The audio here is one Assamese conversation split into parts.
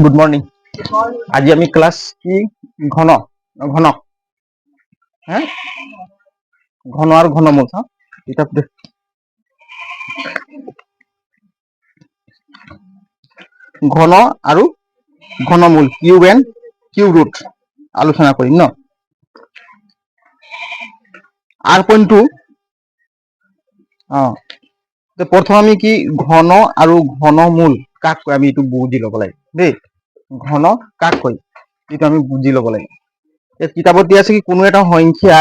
Good morning. আজি আমি ক্লাস কি ঘন ঘনক হ্যাঁ ঘন আর ঘনমূল চাওঁ কিতাপ দে ঘন আৰু ঘনমূল কিউব এণ্ড কিউব ৰুট আলোচনা কৰিম ন। আৰ পইণ্টটো প্ৰথম আমি কি ঘন আৰু ঘনমূল কাক কয় আমি এইটো বুজি ল'ব লাগে দেই। ঘন কাক কয় এইটো আমি বুজি ল'ব লাগে। কিতাপত দিয়া আছে কি কোনো এটা সংখ্যা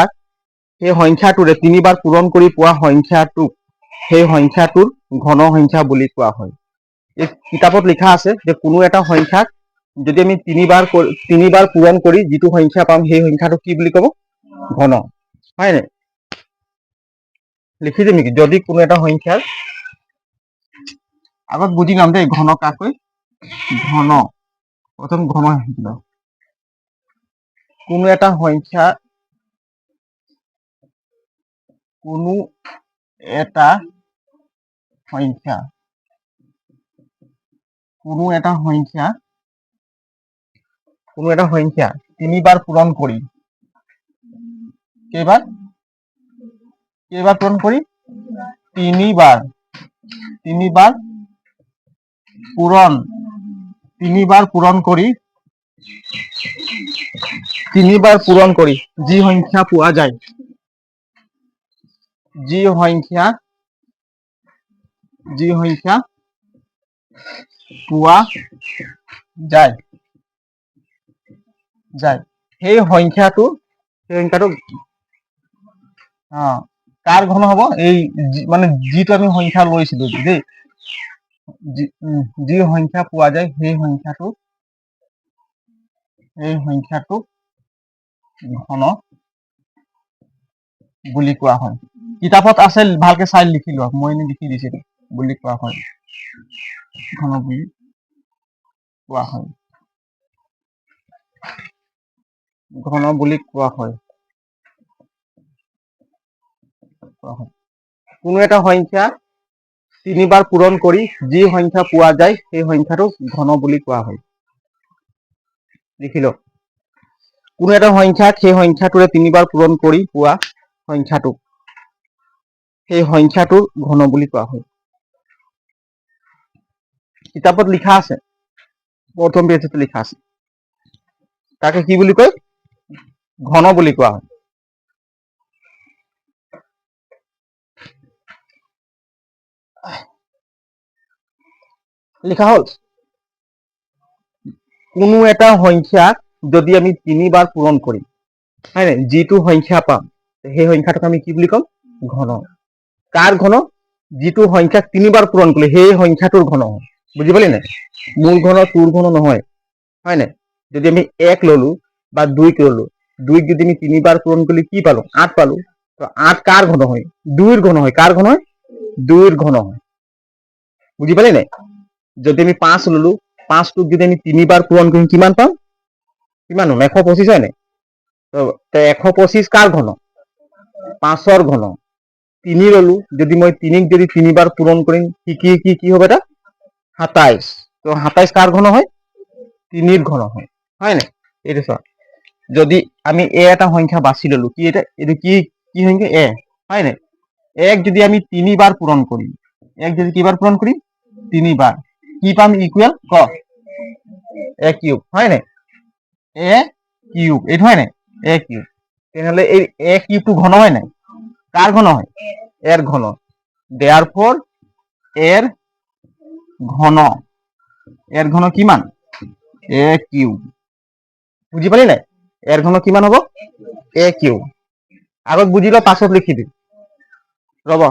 সেই সংখ্যাটোৰে তিনিবাৰ পূৰণ কৰি পোৱা সংখ্যাটোক সেই সংখ্যাটোৰ ঘন সংখ্যা বুলি কোৱা হয়। এই কিতাপত লিখা আছে যে কোনো এটা সংখ্যাক যদি আমি তিনিবাৰ পূৰণ কৰি যিটো সংখ্যা পাম সেই সংখ্যাটোক কি বুলি ক'ব? ঘন। হয় নাই? লিখি দিম নেকি? যদি কোনো এটা সংখ্যাৰ আগত বুজি ল'ম দেই ঘন কাক কয়। ঘন প্ৰথম ঘন কোনো এটা সংখ্যা কোনো এটা সংখ্যা তিনিবাৰ পূৰণ কৰি কেইবাৰ পূৰণ কৰি তিনিবাৰ পূৰণ কৰি যি সংখ্যা পোৱা যায় সেই সংখ্যাটো কাৰ ঘন হ'ব? এই মানে যিটো আমি সংখ্যা লৈছিলো দেই, যি সংখ্যা পোৱা যায় সেই সংখ্যাটো ঘন বুলি কোৱা হয়। কিতাপত আছে ভালকে চাই লিখি লোৱা, মই এনে লিখি দিছিলো বুলি কোৱা হয়। ঘন বুলি কোৱা হয়। কোনো এটা সংখ্যা তিনিবাৰ পূৰণ কৰি যি সংখ্যা পোৱা যায় সেই সংখ্যাটো ঘন বুলি কোৱা হয়। লিখি লওক। কোনো এটা সংখ্যাক সেই সংখ্যাটোৰে তিনিবাৰ পূৰণ কৰি পোৱা সংখ্যাটোক সেই সংখ্যাটোৰ ঘন বুলি কোৱা হয়। কিতাপত লিখা আছে, প্ৰথম পেজতে লিখা আছে, তাকে কি বুলি কয়? ঘন বুলি কোৱা হয়। লিখা হ'ল। কোনো এটা সংখ্যাক যদি আমি তিনিবাৰ পূৰণ কৰিম, হয় নাই, যিটো সংখ্যা পাম সেই সংখ্যাটোক আমি কি বুলি ক'ম? ঘন। কাৰ ঘন? যিটো সংখ্যাক তিনিবাৰ পূৰণ কৰিলে সেই সংখ্যাটোৰ ঘন হয়। বুজি পালি নাই? মোৰ ঘন তোৰ ঘন নহয়, হয় নাই? যদি আমি 1 ললো বা 2 ললো, 2 যদি আমি তিনিবাৰ পূৰণ কৰিলে কি পালো? 8 পালো। তো 8 কাৰ ঘন হয়? 2ৰ ঘন হয়। কাৰ ঘন হয়? 2ৰ ঘন হয়। বুজি পালি নাই? যদি আমি 5 ললো, 5টোক যদি আমি তিনিবাৰ পূৰণ কৰিম কিমান পাম? কিমান হম? 125 হয় নাই? তো 125 কাৰ ঘন? 5ৰ ঘন। 3 ললো, যদি মই 3ক যদি তিনিবাৰ পূৰণ কৰিম কি হ'ব এটা? 27। তো 27 কাৰ ঘন হয়? 3ৰ ঘন হয়। হয় নাই? এইটো চোৱা, যদি আমি এটা সংখ্যা বাছি ললো, কি এটা? এইটো কি সংখ্যা? হয় নাই? 1 যদি আমি তিনিবাৰ পূৰণ কৰিম, 1 যদি কিবাৰ পূৰণ কৰিম? তিনিবাৰ। কি পাম? ইকুৱেল ক a কিউব। হয় নাই? a কিউব এইটো হয় নাই? a cube. তেনেহলে এই a কিউবটো ঘন হয় নাই? কাৰ ঘন হয়? এর ঘন। দেয়ারফর এর ঘন কিমান? a cube. বুজি পালি নাই? এর ঘন কিমান হ'ব? a cube. আগত বুজি ল, পাছত লিখি দিম। ৰব,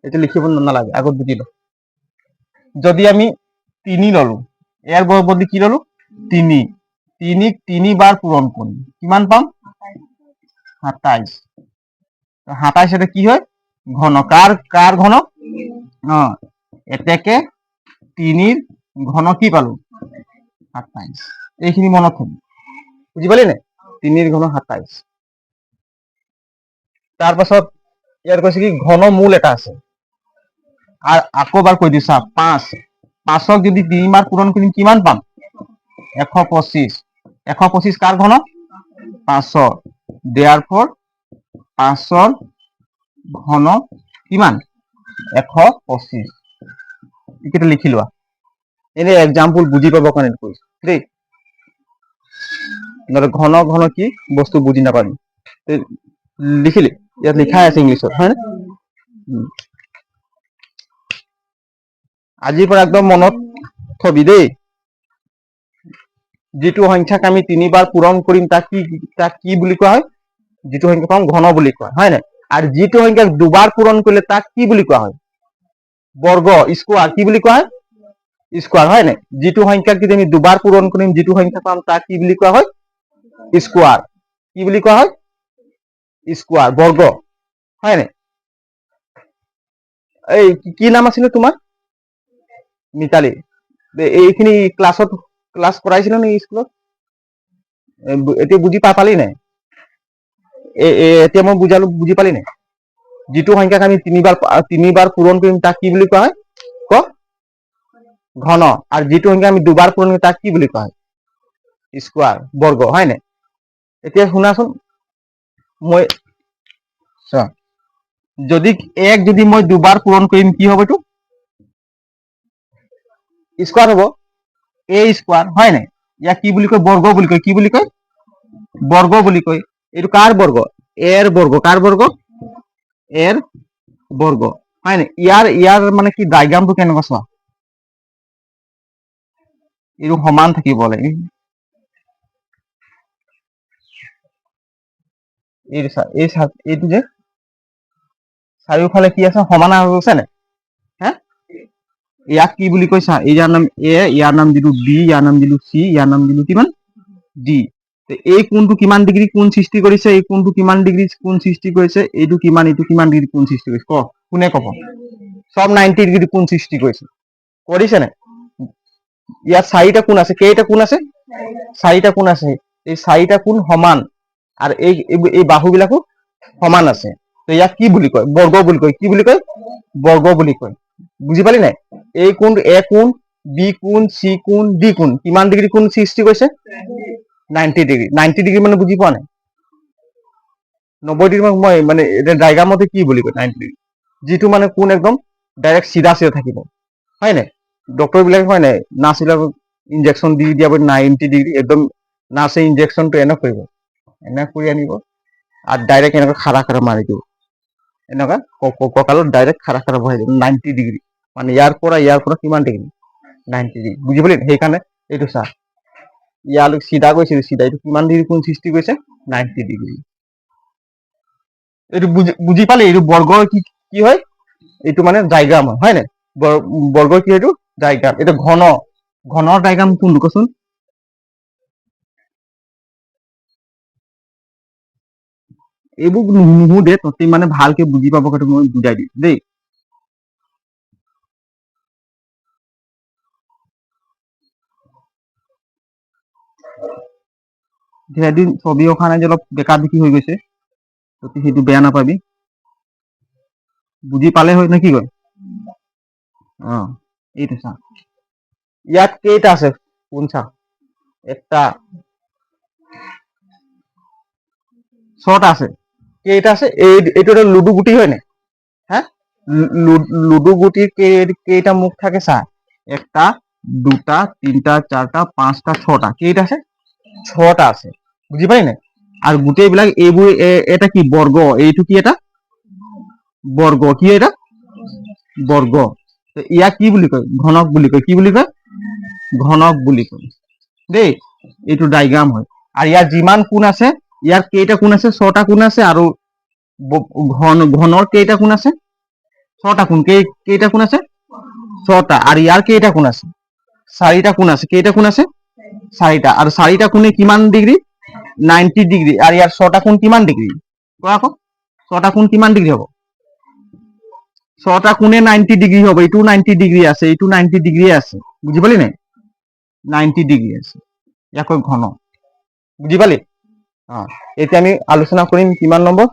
এইটো লিখিব নালাগে, আগত বুজি ল। যদি আমি 3 ললো, এর বদলি কি ললো? 3। 3ক তিনিবাৰ পূৰণ কৰিম, কিমান পাম? 27। 27 এটা কি হয়? ঘন। কাৰ ঘন? এতেকে 3ৰ ঘন কি পালো? 27। এইখিনি মনত থবি। বুজি পালি নাই? 3ৰ ঘন 27। তাৰ পাছত ইয়াৰ কৈছে কি ঘনমূল এটা আছে। আৰ আকৌ এবাৰ কৈ দিছা 5। 5ক যদি 3বাৰ পূৰণ কৰিম কিমান পাম? 125 125 কাৰ ঘন 500 therefore 500 ঘন কিমান 125 এইকেইটা লিখি লোৱা এনে এক্সাম্পল বুজি পাবৰ কাৰণে কৈছো দেই নহলে ঘন ঘন কি বস্তু বুজি নাপাবি লিখিলি ইয়াত লিখাই আছে ইংলিছত হয় না আজিৰ পৰা একদম মনত থবি দেই যিটো সংখ্যাক আমি 3 বাৰ পূৰণ কৰিম তাক কি বুলি কোৱা হয় যিটো সংখ্যা পাম ঘন বুলি কোৱা হয় না আৰু যিটো সংখ্যাক দুবাৰ পূৰণ কৰিলে তাক কি বুলি কোৱা হয় বৰ্গ স্কোয়াৰ কি বুলি কোৱা হয় স্কোয়াৰ হয় না যিটো সংখ্যাক যদি আমি দুবাৰ পূৰণ কৰিম যিটো সংখ্যা পাম তাক কি বুলি কোৱা হয় স্কোয়াৰ কি বুলি কোৱা হয় স্কোয়াৰ বৰ্গ হয় না এই কি নাম আছিল তোমাৰ মিতালী এইখিনি ক্লাছ কৰাইছিল নে স্কুলত এতিয়া বুজি পালি নাই এতিয়া মই বুজালো বুজি পালি নাই যিটো সংখ্যাক আমি তিনিবাৰ পূৰণ কৰিম তাক কি বুলি কোৱা হয় ক ঘন আৰু যিটো সংখ্যা আমি দুবাৰ পূৰণ কৰিম তাক কি বুলি কোৱা হয় স্কোয়াৰ বৰ্গ হয় না এতিয়া শুনাচোন মই যদি যদি মই দুবাৰ পূৰণ কৰিম কি হ'ব এইটো স্কোয়ার হ'ব এ স্কোয়ার হয় না ইয়াক কি বুলি কয় বর্গ বুলি কয় কি বুলি কয় বর্গ বুলি কয় এইটো কাৰ বৰ্গ এৰ বৰ্গ কাৰ বৰ্গ এৰ বৰ্গ হয় না ইয়াৰ মানে কি ডায়াগ্ৰামটো কেনেকুৱা চোৱা এইটো সমান থাকিব লাগে এইটো যে চাৰিওফালে কি আছে সমান আছে নে হা ইয়াক কি বুলি কৈছা ইয়াৰ নাম এ ইয়াৰ নাম দিলো বি ইয়াৰ নাম দিলো চি ইয়াৰ নাম দিলো কিমান ডি এই কোণটো কিমান ডিগ্ৰী কোণ সৃষ্টি কৰিছে এই কোণটো কিমান ডিগ্ৰী কোণ সৃষ্টি কৰিছে এইটো কিমান ডিগ্ৰী কোণ সৃষ্টি কৰিছে কোনে ক'ব সব 90 ডিগ্ৰী কোণ সৃষ্টি কৰিছে নে ইয়াত চাৰিটা কোণ আছে কেইটা কোণ আছে চাৰিটা কোণ আছে এই চাৰিটা কোণ সমান আৰু এই বাহুবিলাকো সমান আছে তো ইয়াক কি বুলি কয় বৰ্গ বুলি কয় কি বুলি কয় বৰ্গ বুলি কয় বুজি পালি নাই এই কোণ এ কোণ বি কোণ চি কোণ ডি কোণ কিমান ডিগ্ৰী কোণ সৃষ্টি কৰিছে 90 ডিগ্ৰী মানে বুজি পোৱা নাই 90 ডিগ্ৰী মই মানে ডায়াগ্ৰামতে কি বুলি কয় 90 ডিগ্ৰী যিটো মানে কোণ একদম ডাইৰেক্ট চিধা থাকিব হয় নাই ডক্টৰ বিলাক হয় নাই নাৰ্ছ বিলাক ইনজেকশ্যন দি দিয়া 90 ডিগ্ৰী একদম নাৰ্ছে ইনজেকশ্যনটো এনে কৰিব এনে কৰি আনিব আৰু ডাইৰেক্ট এনেকৈ খাৰা মাৰি দিব এনেকুৱা কঁকালত ডাইৰেক্ট খাৰা বহাই দিব 90 ডিগ্ৰী মানে ইয়াৰ পৰা কিমান ডিগ্ৰী 90 ডিগ্ৰী বুজি পালি সেইকাৰণে এইটো চা ইয়ালৈ চিধা গৈছিল চিধা এইটো কিমান ডিগ্ৰী কোণ সৃষ্টি কৰিছে 90 ডিগ্ৰী এইটো বুজি পালি এইটো বৰ্গৰ কি হয় এইটো মানে ডায়াগ্ৰাম হয় নাই বৰ্গৰ কি এইটো ডায়াগ্ৰাম এইটো ঘনৰ ডায়াগ্ৰাম কোনটো কচোন এইবোৰ নুসুধে তহঁতি মানে ভালকে বুজি পাব কাৰণে মই বুজাই দিম দেই এদিন ছবি অঁকা নাই যে অলপ বেকা বেকি হৈ গৈছে তহঁতি সেইটো বেয়া নাপাবি বুজি পালে হয় নে কি কয় এইটো চা ইয়াত কেইটা আছে কোন চা একটা ছটা আছে কেইটা আছে এইটো এটা লুডু গুটি হয় নাই হ্যাঁ লুডু গুটির কেইটা মুখ থাকে চা একটা দুটা তিনটা চারটা পাঁচটা ছটা কেইটা আছে ছটা আছে বুজি পাই নাই আর গোটেইবিলাক এইবোৰ এটা কি বর্গ এইটো কি এটা বর্গ কি এটা বর্গ ইয়াক কি বুলি কয় ঘনক বুলি কয় কি বুলি কয় ঘনক বুলি কয় দেই এইটো ডায়াগ্ৰাম হয় আৰু ইয়াৰ যিমান কোণ আছে ইয়াৰ কেইটা কোণ আছে ছটা কোণ আছে আৰু ঘনৰ কেইটা কোণ আছে ছটা কোণ কেইটা কোণ আছে ছটা আৰু ইয়াৰ কেইটা কোণ আছে চাৰিটা কোণ আছে কেইটা কোণ আছে চাৰিটা আৰু চাৰিটা কোণে কিমান ডিগ্ৰী 90 ডিগ্ৰী আৰু ইয়াৰ ছটা কোণ কিমান ডিগ্ৰী কোৱা আকৌ ছটা কোণ কিমান ডিগ্ৰী হ'ব ছটা কোণে 90 ডিগ্ৰী হ'ব এইটো 90 ডিগ্ৰী আছে এইটো 90 ডিগ্ৰী আছে বুজি পালি নাই 90 ডিগ্ৰী আছে ইয়াক ঘন বুজি পালি এতিয়া আমি আলোচনা কৰিম কিমান নম্বৰ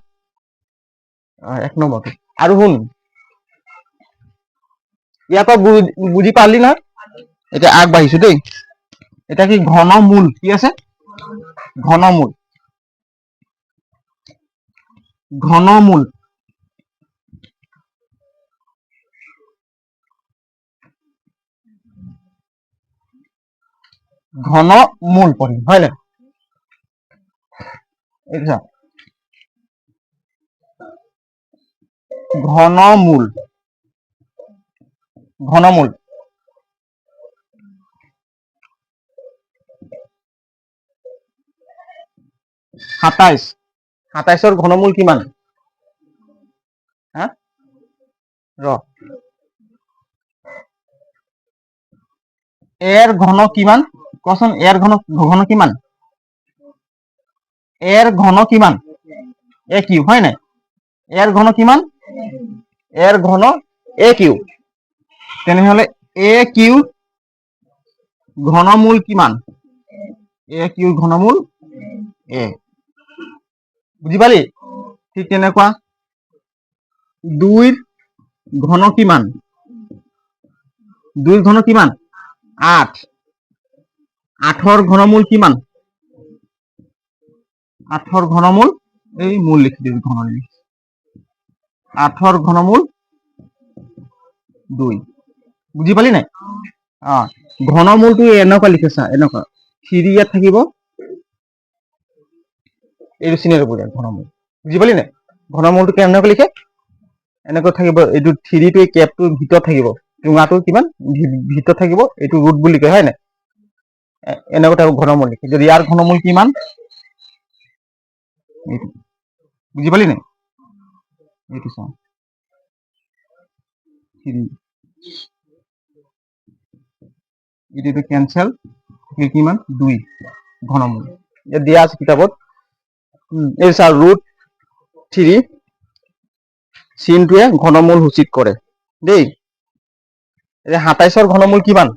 1 নম্বৰ আৰু শুন ইয়াৰ পৰা বুজি পালি না এতিয়া আগবাঢ়িছো দেই এটা কি ঘনমূল, কি আছে ঘনমূল, ঘনমূল ঘনমূল পঢ়িম হয় নাই? এটা ঘনমূল, ঘনমূল 27, 27ৰ ঘনমূল কিমান? হা ৰ এৰ ঘন কিমান কচোন, এৰ ঘন ঘন কিমান? এর ঘন কিমান? এ কিউ হয় নাই? এর ঘন কিমান? এর ঘন এ কিউ। তেনেহলে এ কিউ ঘনমূল কিমান? এ কিউৰ ঘনমূল এ। বুজি পালি? ঠিক তেনেকুৱা 2ৰ ঘন কিমান? 2ৰ ঘন কিমান? 8। 8ৰ ঘনমূল কিমান? 8ৰ ঘনমূল এই মূল লিখি দিবি, ঘন লিখি 8ৰ ঘনমূল 2। বুজি পালি নাই? ঘনমূলটো এনেকুৱা লিখেছা, এনেকুৱা 3 ইয়াত থাকিব, এইটো চিনি ল'ব ঘনমূল। বুজি পালি নাই? ঘনমূলটো কেনেকৈ লিখে, এনেকৈ থাকিব, এইটো 3টো এই কেপটোৰ ভিতৰত থাকিব, টুঙাটো কিমান ভিতৰত থাকিব, এইটো ৰুট বুলি কয় হয় নাই? এনেকৈ থাকিব ঘনমূল লিখে। যদি ইয়াৰ ঘনমূল কিমান, এইটো বুজি পালি নাই? এইটো চাওঁ 3, এইটো কেনচেল, কিমান 2 ঘনমূল ইয়াত দিয়া আছে কিতাপত। এই চা ৰুট 3 চিনটোৱে ঘনমূল সূচিত কৰে দেই। 27ৰ ঘনমূল কিমান?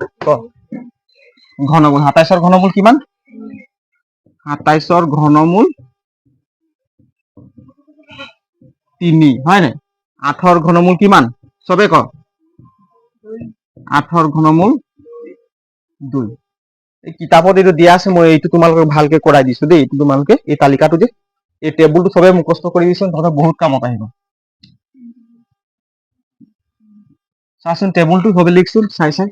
ঘনমূল 27ৰ ঘনমূল কিমান? 27ৰ ঘনমূল 3 হয় নাই? 8ৰ ঘনমূল কিমান? চবে ক 8ৰ ঘনমূল 2। এই কিতাপত এইটো দিয়া আছে, মই এইটো তোমালোকক ভালকে কৰাই দিছো দেই। এইটো তোমালোকে এই তালিকাটো যে এই টেবুলটো চবে মুখস্থ কৰি দিছোন, তহঁতৰ বহুত কামত আহিব। চাচোন টেবুলটো চবে লিখচোন, চাই চাই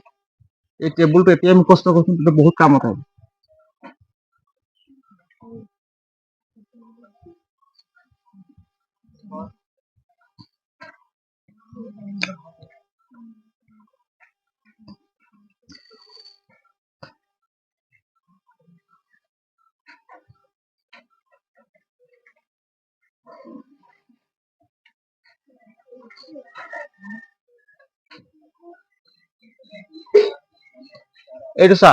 এই টেবুলটো এতিয়াই মুখস্থ কৰচোন, তহঁতৰ বহুত কামত আহিব। এইটো চা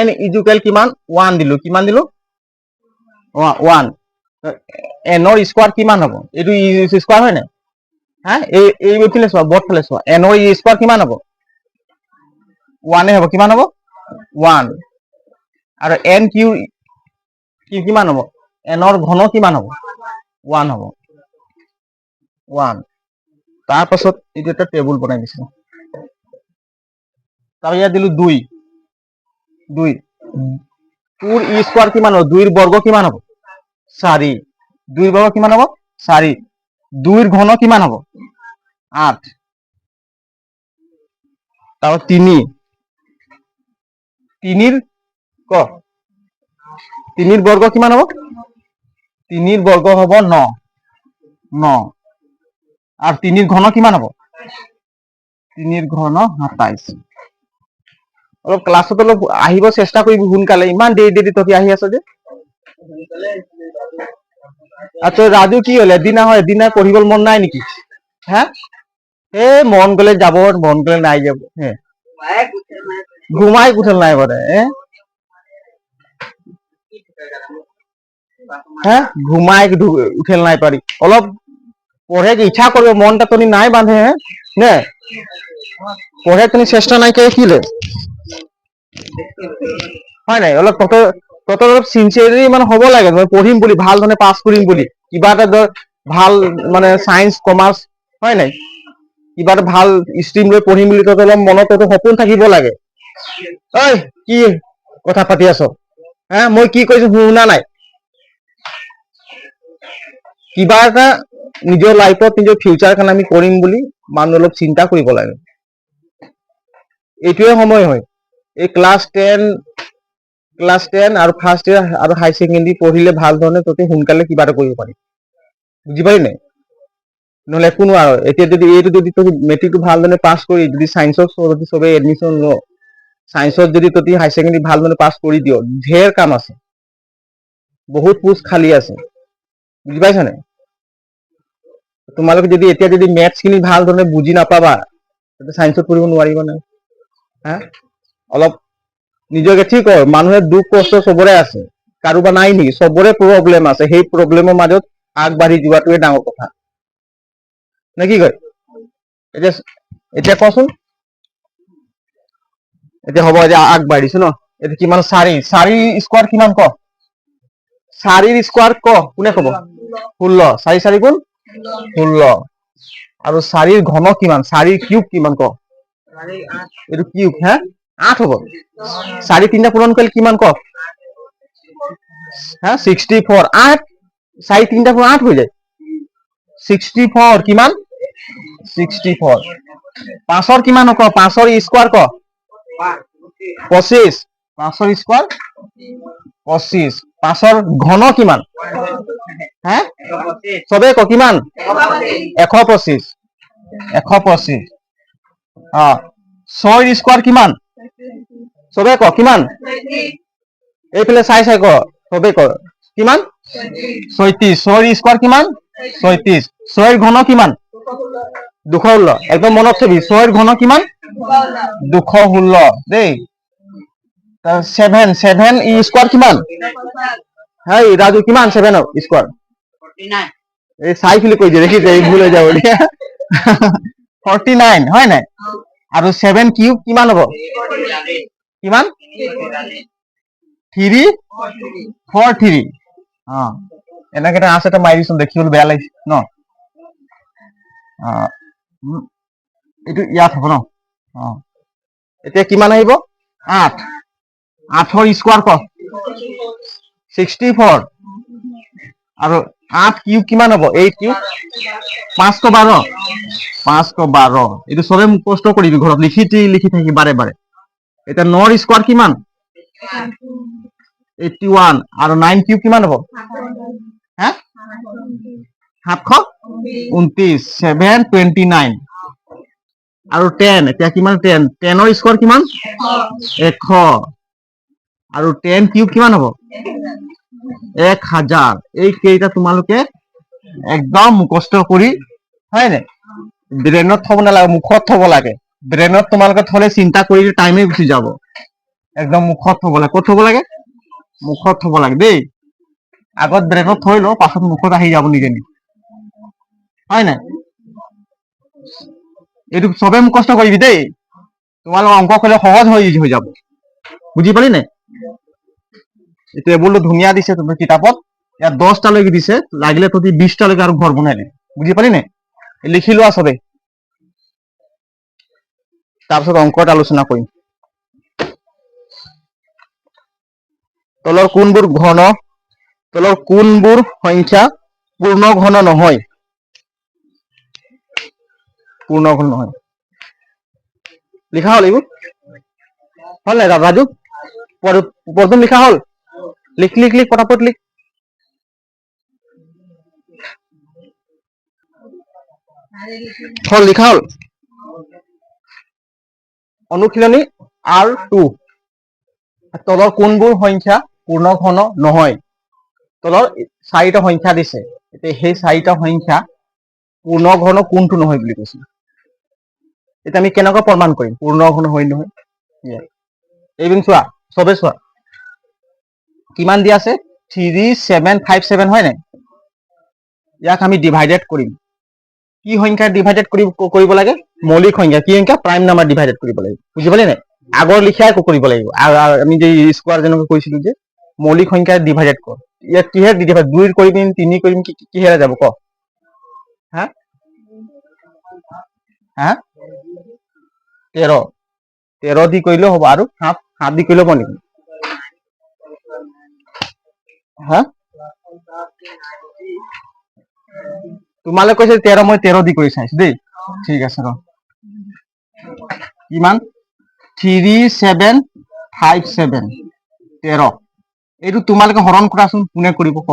n ইকুৱেল কিমান? 1 দিলো, কিমান দিলো? 1। এনৰ স্কোয়াৰ কিমান হ'ব? এইটো স্কোয়াৰ হয় নাই? হা এই এইফালে চোৱা, বৰ্ড ফালে চোৱা, এনৰ স্কোয়াৰ কিমান হ'ব? 1 হ'ব। কিমান হ'ব? 1। আৰু n কিউ কিমান হ'ব? এনৰ ঘন কিমান হ'ব? 1 হ'ব। 1। তাৰ পাছত এইটো এটা টেবুল বনাই দিছো, তাৰ ইয়াত দিলো 2। 2 2ৰ স্কোয়াৰ কিমান হ'ব? 2ৰ বৰ্গ কিমান হ'ব? 4। 2ৰ বৰ্গ কিমান হ'ব? 4। 2ৰ ঘন কিমান হ'ব? 8। তাৰ 3। 3ৰ ক 3ৰ বৰ্গ কিমান হ'ব? 3ৰ বৰ্গ হ'ব 9। 9। আৰু 3ৰ ঘন কিমান হ'ব? 3ৰ ঘন 27। অলপ ক্লাছত অলপ আহিব চেষ্টা কৰিবি সোনকালে, ইমান দেৰি দেৰি তহঁতি আহি আছ যে। আচ্ছা ৰাজু কি হলে এদিনা পঢ়িবলৈ মন নাই নেকি? হা মন গলে যাব, মন গলে নাই যাব। ঘুমাই কুঠল নাই বলে হ্যাঁ ঘুমাই উঠেল নাই পারি অলপ পড়ে ইচ্ছা করবে, মনটা তুমি নাই বাঁধে নে পড়ে তুমি চেষ্টা নাই কে কি হয় নাই? অলপ তত অলপ চিনচিয়াৰলি মানে হ'ব লাগে, মই পঢ়িম বুলি, ভাল ধৰণে পাছ কৰিম বুলি, কিবা এটা ধৰ ভাল মানে সায়েন্স কমাৰ্চ হয় নাই, কিবা এটা ভাল ষ্ট্ৰীম লৈ পঢ়িম বুলি তত অলপ মনত সপোন থাকিব লাগে। ঐ কি কথা পাতি আছ হা মই কি কৈছো শুনা নাই কিবা এটা নিজৰ লাইফত নিজৰ ফিউচাৰ কাৰণে আমি কৰিম বুলি মানুহ অলপ চিন্তা কৰিব লাগে এইটোৱে সময় হয় এই ক্লাছ 10 আৰু ফাৰ্ষ্ট ইয়াৰ আৰু হাই ছেকেণ্ডাৰী পঢ়িলে ভাল ধৰণে ততে সোনকালে কিবা এটা কৰিব পাৰি বুজি পালি নাই নহলে একো নোৱাৰো এতিয়া যদি এইটো যদি তুমি মেট্ৰিকটো ভালদৰে পাছ কৰি যদি সায়েন্সত যদি সবে এডমিশ্যন ল সায়েন্সত যদি ততি হাই ছেকেণ্ডাৰী ভালদৰে পাছ কৰি দিও ঢেৰ কাম আছে বহুত পোষ্ট খালী আছে বুজি পাইছা নাই তোমালোকে যদি এতিয়া যদি মেথছ খিনি ভাল ধৰণে বুজি নাপাবা তেতিয়া সায়েন্সত পঢ়িব নোৱাৰিবা না হা অলপ নিজকে ঠিক কৰ মানুহে দুখ কষ্ট সবৰে আছে কাৰোবা নাই নেকি সবৰে প্ৰব্লেম আছে সেই প্ৰব্লেমৰ মাজত আগবাঢ়ি যোৱাটোৱে ডাঙৰ কথা নে কি কয় এতিয়া এতিয়া কচোন এতিয়া হ'ব এতিয়া আগবাঢ়িছো ন এতিয়া কিমান চাৰি স্কোৱাৰ কিমান ক চাৰিৰ স্কোৱাৰ ক কোনে কব 16 4 গুণ 16 আৰু চাৰিৰ ঘন কিমান চাৰিৰ কিউব কিমান ক এইটো কিউব হা 8 হ'ব চাৰি তিনিটা পূৰণ কৰিলে কিমান ক হা 64 8 চাৰি তিনিটা পূৰণ 8 হৈ যায় 64 কিমান 64 পাঁচৰ কিমান ক পাঁচৰ স্কোৱাৰ ক 25 পাঁচৰ স্কোৱাৰ 25 পাঁচৰ ঘন কিমান হা চবে ক কিমান 125 125 অ 6ৰ স্কোৱাৰ কিমান চবে ক কিমান এইফালে চাই ক চবে ক কিমান 36 6ৰ স্কোৱাৰ কিমান 36 6ৰ ঘন কিমান 216 একদম মনত থবি 6ৰ ঘন কিমান 216 দেই 7 ই স্কোৱাৰ কিমান হাই ৰাজু কিমান 7ৰ স্কোৱাৰ 49 এই চাই ফিলি কৈ দিয়ে দেখি এই ভুল হৈ যাব দিয়া 49 হয় নাই আৰু 7 কিউব কিমান হ'ব কিমান 343 অ এনেকে এটা আছে এটা মাৰিছোন দেখিবলৈ বেয়া লাগিছে ন এইটো ইয়াত হ'ব ন অ এতিয়া কিমান আহিব 8 8ৰ স্কোৱাৰ ক 64 আৰু 8 কিউব কিমান হ'ব 8 কিউব 512 512 এইটো সবে মুখস্থ কৰিবি ঘৰত লিখি থাকি বাৰে বাৰে এটা 9ৰ স্কোৱাৰ কিমান 81 আৰু 9 কিউব কিমান হ'ব হা 729 729 আৰু 10 এতিয়া কিমান 10ৰ স্কোৱাৰ কিমান 100 আৰু 10 কিউব কিমান হ'ব 1000 এই কেইটা তোমালোকে একদম মুখস্থ কৰি হয় নাই ব্ৰেইনত থব নালাগে মুখত থব লাগে ব্ৰেইনত তোমালোকে থলে চিন্তা কৰিলে টাইমে গুচি যাব একদম মুখত থব লাগে ক'ত থব লাগে মুখত থব লাগে দেই আগত ব্ৰেইনত থৈ ল পাছত মুখত আহি যাব নিজে নিজে হয় নাই এইটো সবে মুখস্থ কৰিবি দেই তোমালোকৰ অংক কৰিলে সহজ হৈ যাব বুজি পালি নাই এই টেবুলটো ধুনীয়া দিছে তোমাৰ কিতাপত ইয়াত 10টা লৈকে দিছে লাগিলে তহঁতি 20টা লৈকে আৰু ঘৰ বনাই দে বুজি পালি নাই লিখি লোৱা সবে তাৰপিছত অংকত আলোচনা কৰিম তলৰ কোনবোৰ সংখ্যা পূৰ্ণ ঘন নহয় লিখা হ'ল এইবোৰ হ'ল নাই ৰাজু প্ৰথম লিখা হ'ল লিখ পটাপট লিখ হ'ল লিখা হ'ল অনুশীলনী R2 তলৰ কোনবোৰ সংখ্যা পূৰ্ণ ঘন নহয় তলৰ 4টা সংখ্যা দিছে এতিয়া সেই 4টা সংখ্যা পূৰ্ণ ঘন কোনটো নহয় বুলি কৈছে এটা আমি কেনেকৈ প্ৰমাণ কৰিম পূৰ্ণ ঘন হয় নহয় এইবিন চোৱা সবে চোৱা কিমান দিয়া আছে 3757 হয় নাই ইয়াক আমি ডিভাইডেড কৰিম কি সংখ্যা ডিভাইডেড কৰিব লাগে মৌলিক সংখ্যা কি সংখ্যা প্ৰাইম নাম্বাৰ ডিভাইডেড কৰিব লাগে বুজি পালি নাই আগৰ লিখাই কৰিব লাগিব আমি যে স্কোয়াৰ যেনেকৈ কৈছিলো যে মৌলিক সংখ্যা ডিভাইডেড কৰ ইয়াত কিহে ডিভাইড 2 কৰিম 3 কৰিম কিহেৰে যাব ক হা 13 দি কৰিলেও হ'ব আৰু 7 দি কৰিলেও হ'ব নেকি হা তোমালে কৈছে 13 মই 13 দি কৰি চাইছো দেই ঠিক আছে ৰ কিমান 3757 13 এইটো তোমালোকে হৰণ কৰাচোন কোনে কৰিব ক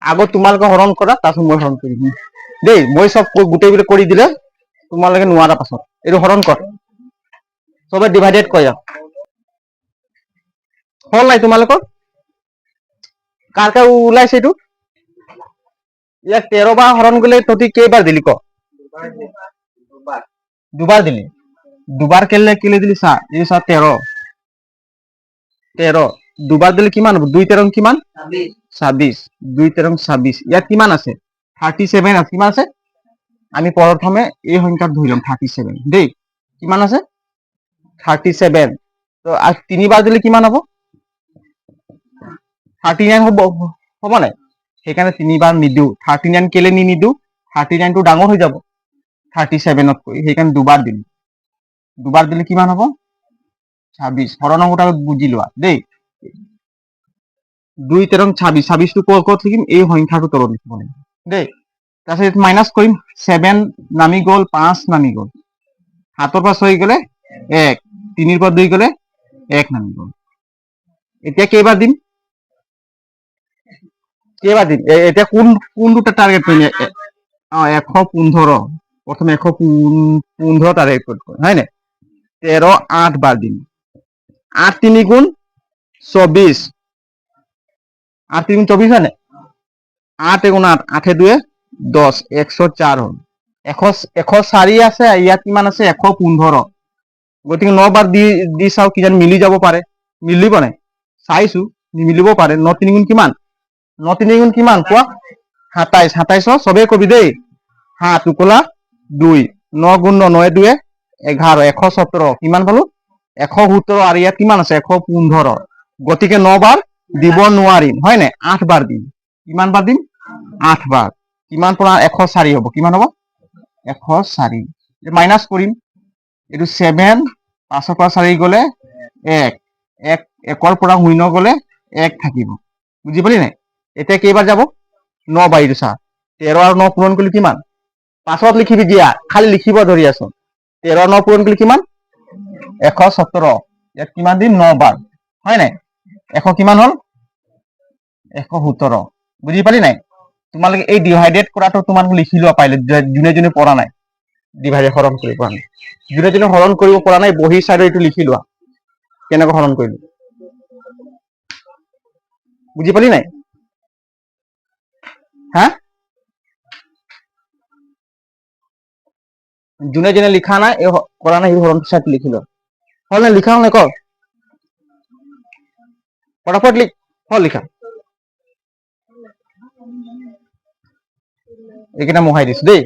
আগত তোমালোকে হৰণ কৰা তাৰপিছত মই হৰণ কৰিম দেই মই চব গোটেইবিলাক কৰি দিলে তোমালোকে নোৱাৰা পাছত এইটো হৰণ কৰ চবে ডিভাইডেড কৰি যাওক হল নাই তোমালোকৰ কাৰ কাৰ ওলাইছে এইটো ইয়াক 13 বাৰ হৰণ কৰিলে তহঁতি কেইবাৰ দিলি ক দুবাৰ দিলি দুবাৰ কেলে কেলে দিলি চা এই চা 13 দুবাৰ দিলে কিমান হ'ব 2 13 কিমান 26 2 13 26 ইয়াত কিমান আছে 37 আছে কিমান আছে আমি প্ৰথমে এই সংখ্যাত ধৰি লম 37 দেই কিমান আছে 37 তো আজ তিনিবাৰ দিলে কিমান হ'ব 39 হ'ব নাই সেইকাৰণে তিনিবাৰ নিদিও 39 কেলে নিদিও 39 টো ডাঙৰ হৈ যাব 37 কৈ সেইকাৰণে দুবাৰ দিলে কিমান হ'ব 26 হৰণৰ কথা বুজি লোৱা দেই 2 13 26 26 টো ক'ত লিখিম এই সংখ্যাটো তলত লিখিব লাগিব দেই তাৰপিছত মাইনাছ কৰিম 7 নামি গ'ল 5 নামি গ'ল 7 পৰা 6 গ'লে 1 3 পৰা 2 গ'লে 1 নামি গ'ল এতিয়া কেইবাৰ দিম এতিয়া কোন দুটা টাৰ্গেট কৰিম 115 প্ৰথমে 115 টাৰ্গেট কৰিম হয় নাই 13 8 বাৰ দিম 8 3 গুণ 24 8 3 গুণ 24 হয় নাই 8 গুণ 8 8 2 10 104 হ'ল 104 আছে ইয়াত কিমান আছে 115 গতিকে 9 বাৰ দি চাও কিজানি মিলি যাব পাৰে মিলিব নাই চাইছো নিমিলিব পাৰে 9 3 গুণ কিমান 9 3 গুণ কিমান কোৱা 27 27 সবে কবি দেই 7 টুকলা 2 9 গুণ 9 2 11 117 কিমান পালো 117 আৰু ইয়াত কিমান আছে 115 গতিকে 9 বাৰ দিব নোৱাৰিম হয় নাই 8 বাৰ দিম কিমান বাৰ দিম 8 বাৰ কিমান পৰা 104 হ'ব কিমান হ'ব 104 মাইনাছ কৰিম এইটো 7 5 পৰা 4 গ'লে 1 1 পৰা 0 গ'লে 1 থাকিব বুজি পালি নাই এতিয়া কেইবাৰ যাব 9 বাৰ এইটো চা 13 আৰু 9 পূৰণ কৰিলে কিমান পাছত লিখিবি দিয়া খালি লিখিব ধৰি আছো 13 9 পূৰণ কৰিলে কিমান 117 ইয়াত কিমান দিম 9 বাৰ হয় নাই 100 কিমান হ'ল 117 বুজি পালি নাই তোমালোকে এই ডিভাইডেড কৰাটো তোমালোকে লিখি লোৱা পাইলে যোনে যোনে পৰা নাই ডিভাইডেড হৰণ কৰিব পৰা নাই যোনে যোনে হৰণ কৰিব পৰা নাই বহি চাইড এইটো লিখি লোৱা কেনেকৈ হৰণ কৰিলো বুজি পালি নাই হা যোনে যোনে লিখা নাই কৰা নাই এই হৰণ চাইড লিখি লোৱা হল নাই লিখা হল নাই ক ফটাফট লিখ হল লিখা এইকেইটা মোহাই দিছো দেই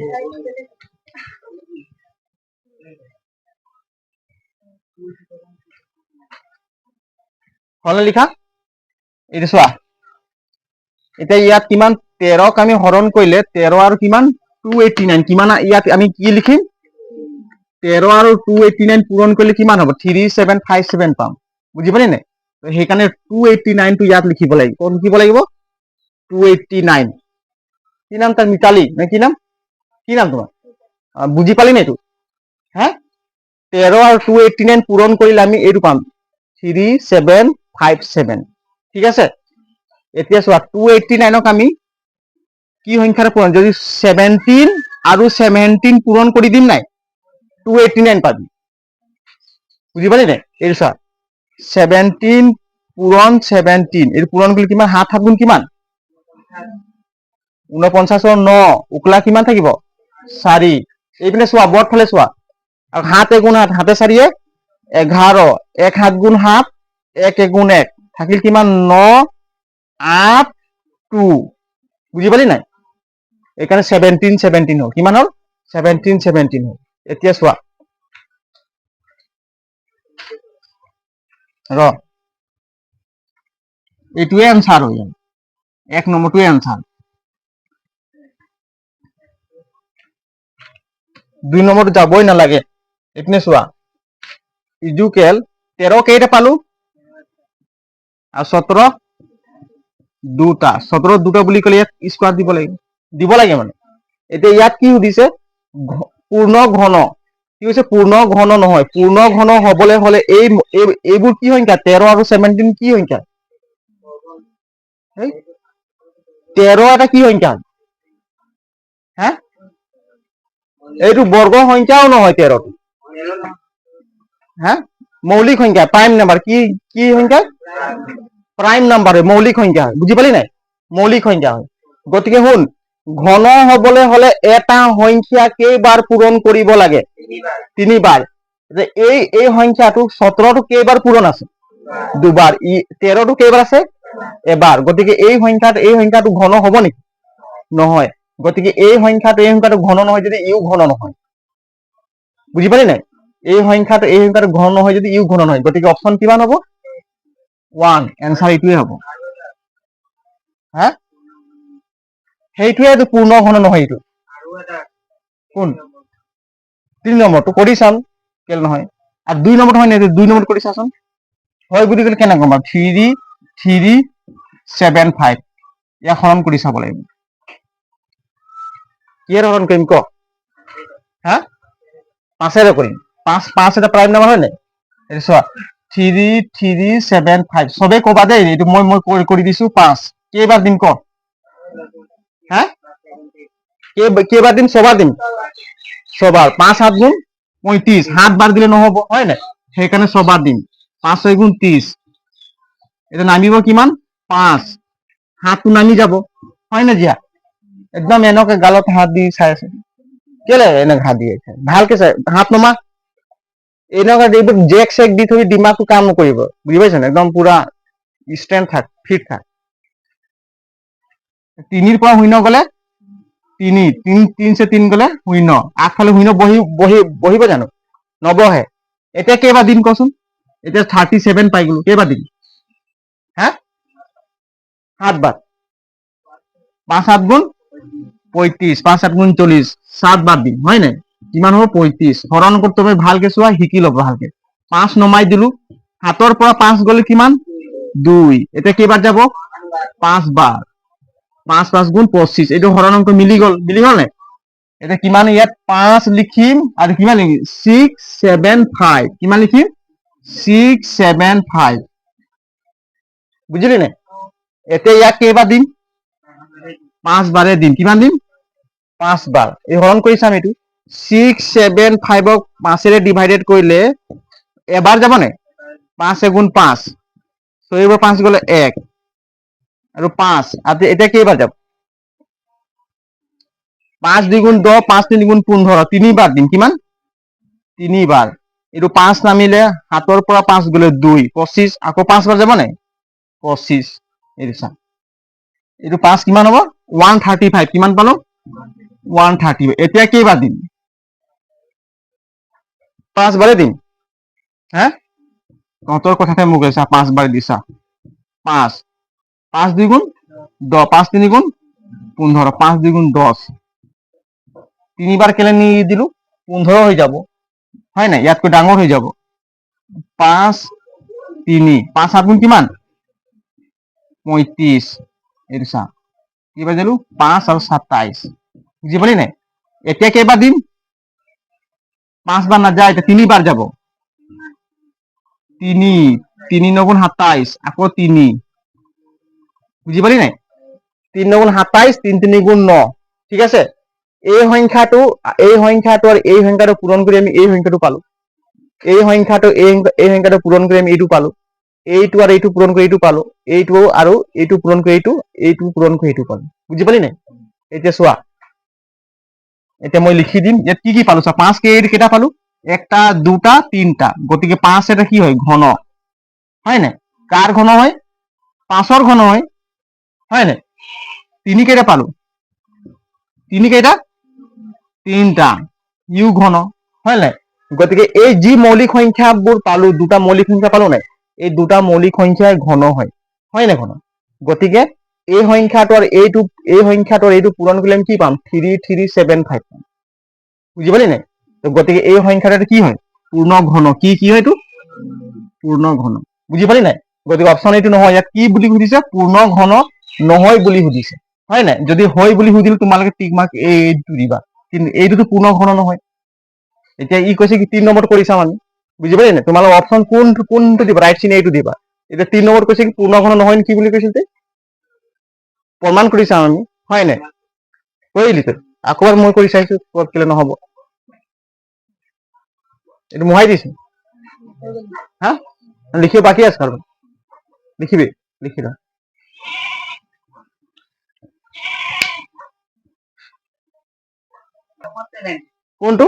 হল লিখা এইটো চোৱা এতিয়া ইয়াত কিমান 13ক আমি হৰণ কৰিলে 13 আৰু কিমান 289 কিমান ইয়াত আমি কি লিখিম 13 আৰু 289 পূৰণ কৰিলে কিমান হ'ব 3757 পাম বুজি পালি নাই সেইকাৰণে 289 টো ইয়াত লিখিব লাগিব কোন লিখিব লাগিব 289 কি নাম তাৰ মিতালী নে কি নাম তোমাৰ বুজি পালি নাই এইটো হা 13 আৰু 289 পূৰণ কৰিলে আমি এইটো পাম 3757 ঠিক আছে এতিয়া চোৱা 289ক আমি কি সংখ্যাৰে পূৰণ যদি 17 আৰু 17 পূৰণ কৰি দিম নাই 289 পাবি বুজি পালি নাই এইটো চোৱা 17 পূৰণ 17 এইটো পূৰণ কৰিলে কিমান 7 7 গুণ কিমান 49 9 উকলা কিমান থাকিব 4 এইপিনে চোৱা বৰ্ড ফালে চোৱা আৰু 7 গুণ 7 7 4 11 1 7 গুণ 7 1 গুণ 1 থাকিল কিমান 9 8 2 বুজি পালি নাই এইকাৰণে 17 17 হ'ল কিমান হ'ল 17 17 হ'ল এতিয়া চোৱা ৰ এইটোৱে আনসাৰ হৈ যাব 1 নম্বৰটোৱে আনসাৰ 2 নম্বৰটো যাবই নালাগে এইপিনে চোৱা ইজুকেল 13 কেইটা পালো আৰু 17 দুটা 17 দুটা বুলি ক'লে ইয়াত স্কোৱাৰ দিব লাগে মানে। এতিয়া ইয়াত কি সুধিছে পূৰ্ণ ঘন, কি হৈছে পূৰ্ণ ঘন নহয়। পূৰ্ণ ঘন হবলৈ হলে এইবোৰ কি সংখ্যা 13 আৰু 17 কি সংখ্যা? 13 এটা কি সংখ্যা? হা এইটো বৰ্গ সংখ্যাও নহয় 13টো। হা মৌলিক সংখ্যা প্ৰাইম নাম্বাৰ। কি সংখ্যা? প্ৰাইম নাম্বাৰ, মৌলিক সংখ্যা। বুজি পালি নাই? মৌলিক সংখ্যা হয়। গতিকে শুন, ঘন হবলৈ হলে এটা সংখ্যা কেইবাৰ পূৰণ কৰিব লাগে? 3 বাৰ। এই সংখ্যাটো 17টো কেইবাৰ পূৰণ আছে? 2বাৰ। 13টো কেইবাৰ আছে? এবাৰ। গতিকে এই সংখ্যাটো ঘন হব নেকি? নহয়। গতিকে এই সংখ্যাটো ঘন নহয় যদি ইও ঘন নহয়। বুজি পালি নাই? এই সংখ্যাটো ঘন নহয় যদি ইও ঘন নহয়। গতিকে অপচন কিমান হ'ব? 1। এনসাৰ এইটোৱে হ'ব। হা সেইটোৱে পূৰ্ণ ঘন নহয়। এইটো কোন 3 নম্বৰটো কৰি চাম কেলে নহয়। আৰু 2 নম্বৰটো হয় নাই? 2 নম্বৰটো কৰি চাচোন। হয় বুলি ক'লে কেনেকৈ গম পাম? 3 3 7 5 ইয়াক হৰণ কৰি চাব লাগিব। কিহেৰে হৰণ কৰিম ক? হা 5ৰে কৰিম। 5 এটা প্ৰাইম নাম্বাৰ হয় নাই? এইটো চোৱা 3 3 7 5 চবে কবা দেই, এইটো মই কৰি দিছো 5। কেইবাৰ দিম ক? হা কেইবাৰ দিম? ছবাৰ দিম। ছবাৰ। 5 7 গুণ 35। 7 বাৰ দিলে নহব হয় নাই? সেইকাৰণে ছবাৰ দিম। 5 6 গুণ 30। এটা নামিব কিমান? 5। 7টো নামি যাব হয় না? জিয়া একদম এনেকে গালত হাত দি চাই আছে কেলে? এনেকে হাত দি আছে ভালকে চাই, হাত নমা। এনেকুৱা এইবোৰ জেক চেক দি থবি, দিমাগটো কাম নকৰিব। বুজি পাইছ না? একদম পুৰা ষ্ট্ৰেন্থ থাক, ফিট থাক। 3ৰ পৰা 0 গলে 3 3 3 গলে 0। আগফালে 0 বহিব জানো? নবহে। এতিয়া কেইবাৰ দিম কচোন? এতিয়া 37 পাই গলো। কেইবাৰ দিম? হা 7 বাৰ। 5 7 গুণ 35। 5 7 গুণ 40। 7 বাৰ দিম হয় নাই? কিমান হ'ব? 35। হৰণ কৰি তুমি ভালকে চোৱা, শিকি ল'ব ভালকে। 5 নমাই দিলো। 7ৰ পৰা 5 গলে কিমান? 2। এতিয়া কেইবাৰ যাব? 5 বাৰ। 5 5 গুণ 25। এইটো হৰণ অংক মিলি গল নাই? এতিয়া কিমান ইয়াত 5 লিখিম আৰু কিমান লিখিম? 6 7 5। কিমান লিখিম? 6 7 5। বুজিলি নাই? এতিয়া ইয়াক কেইবাৰ দিম? 5 বাৰে দিম। কিমান দিম? 5 বাৰ। এই হৰণ কৰি চাম এইটো। 6 7 5ক 5ৰে ডিভাইডেড কৰিলে এবাৰ যাব নাই? 5 গুণ 5। 6 5 গলে 1 আৰু 5। এতিয়া কেইবাৰ যাব? 5 2 গুণ 10। 5 3 গুণ 15। 3 বাৰ দিম। কিমান? 3 বাৰ। এইটো 5 নামিলে 7ৰ পৰা 5 গলে 2 25। আকৌ 5 বাৰ যাব নাই? 25। এইটো চা, এইটো 5 কিমান হ'ব? 135। কিমান পালো? 130। এতিয়া কেইবাৰ দিম? 5 বাৰে দিম। হা তহঁতৰ কথাতে মোক কৈছা 5 বাৰ দিছা। 5 5 2 গুণ 10। 5 3 গুণ 15। 5 2 গুণ 10। 3 বাৰ কেলে নি দিলো? 15 হৈ যাব হয় নাই? ইয়াতকৈ ডাঙৰ হৈ যাব। 5 3। 5 7 গুণ কিমান? 35। এইটো চা, কিবাৰ দিলো? 5 আৰু 27। বুজি পালি নাই? এতিয়া কেইবাৰ দিম? 5 বাৰ নাযায়, এতিয়া 3 বাৰ যাব। 3 3 9 গুণ 27। আকৌ 3। বুজি পালি নাই? 3 9 গুণ 27। 3 3 গুণ 9। ঠিক আছে? এই সংখ্যাটো আৰু এই সংখ্যাটো পূৰণ কৰি আমি এই সংখ্যাটো পালো। এই সংখ্যাটো পূৰণ কৰি আমি এইটো পালো। এইটো আৰু এইটো পূৰণ কৰি এইটো পালো। এইটো আৰু এইটো পূৰণ কৰি এইটো পূৰণ কৰি এইটো পালো। বুজি পালি নাই? এতিয়া চোৱা, এতিয়া মই লিখি দিম। ইয়াত কি কি পালো চা। 5 কেইটা পালো? 1টা 2টা 3টা। গতিকে 5 এটা কি হয়? ঘন হয় নাই? কাৰ ঘন হয়? 5ৰ ঘন হয় হয় নাই? 3 কেইটা পালো? 3 কেইটা? 3টা। ইউ ঘন হয় নাই? গতিকে এই যি মৌলিক সংখ্যাবোৰ পালো, 2টা মৌলিক সংখ্যা পালো নাই? এই 2টা মৌলিক সংখ্যাই ঘন হয়। হয় নাই ঘন? গতিকে এই সংখ্যাটো আৰু এইটো পূৰণ কৰিলে আমি কি পাম? 3 3 7 5 পাম। বুজি পালি নাই? গতিকে এই সংখ্যাটো কি হয়? পূৰ্ণ ঘন। কি হয় এইটো? পূৰ্ণ ঘন। বুজি পালি নাই? গতিকে অপচন এইটো নহয়। ইয়াত কি বুলি সুধিছে? পূৰ্ণ ঘন নহয় বুলি সুধিছে, হয় নাই? যদি হয় বুলি সুধিলে তোমালোকে টিক মাৰ্ক এইটো দিবা, কিন্তু এইটোতো পূৰ্ণ ঘন নহয়। এতিয়া ই কৈছে কি 3 নম্বৰটো কৰি চাম আমি, বুজি পালি নাই? তোমালোকে অপশ্যন কোনটো দিবা, ৰাইট চিন এইটো দিবা। এতিয়া 3 নম্বৰত কৈছে কি পূৰ্ণ ঘন নহয় কি বুলি কৈছিল, প্ৰমাণ কৰি চাম আমি, হয় নাই? কৰিলি তই আকৌ মই কৰি চাইছো, কেলে নহব? এইটো মোহাই দিছো, হা লিখিব বাকী আছে আৰু লিখিবি, লিখি ল। কোনটো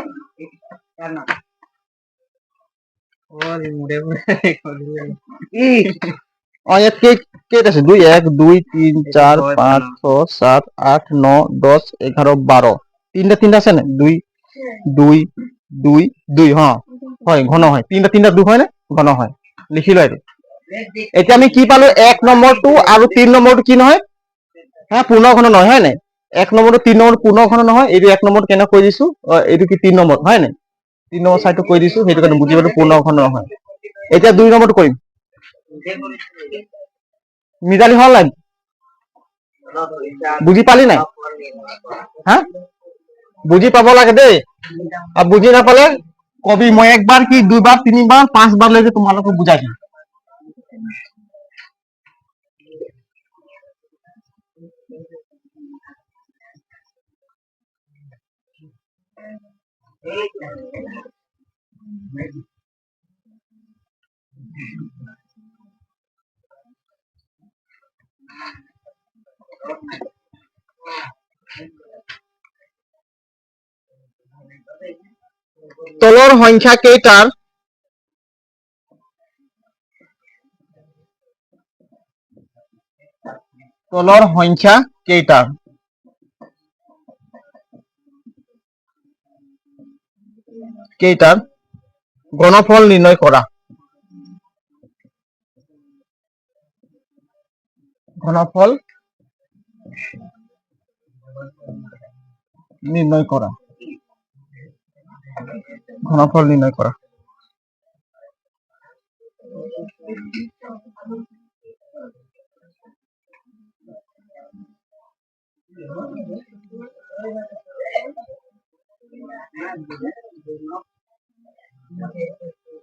ইয়াত কেইটা আছে? 2 1 2 3 4 5 6 7 8 9 10 11 12, তিনটা আছে নে? 2 2 2 2, হয় ঘন হয়, তিনটা 2 হয় নে? ঘন হয়, লিখি ল এইটো। এতিয়া আমি কি পালো? 1 নম্বৰটো আৰু 3 নম্বৰটো কি নহয়? হা, পূৰ্ণ ঘন নহয়, হয় নাই? 1 নম্বৰটো 3 নম্বৰ পূৰ্ণ ঘন নহয়, এইটো 1 নম্বৰত কেনে কৈ দিছো, এইটো কি 3 নম্বৰ, হয় নাই? 3 নম্বৰ চাইডটো কৈ দিছো, সেইটো কাৰণে বুজি পালো পূৰ্ণ ঘন নহয়। এতিয়া 2 নম্বৰটো কৰিম, মিজালি হল নাই? বুজি পালি নাই? হা, বুজি পাব লাগে দেই, আৰু বুজি নাপালে কবি, মই 1 বাৰ কি 2 বাৰ 3 বাৰ 5 বাৰ লৈকে তোমালোকক বুজাই দিম। তলৰ সংখ্যা কেইটাৰ ঘনফল নিৰ্ণয় কৰা। ঘনফল নিৰ্ণয় কৰা। ঘনফল নিৰ্ণয় কৰা।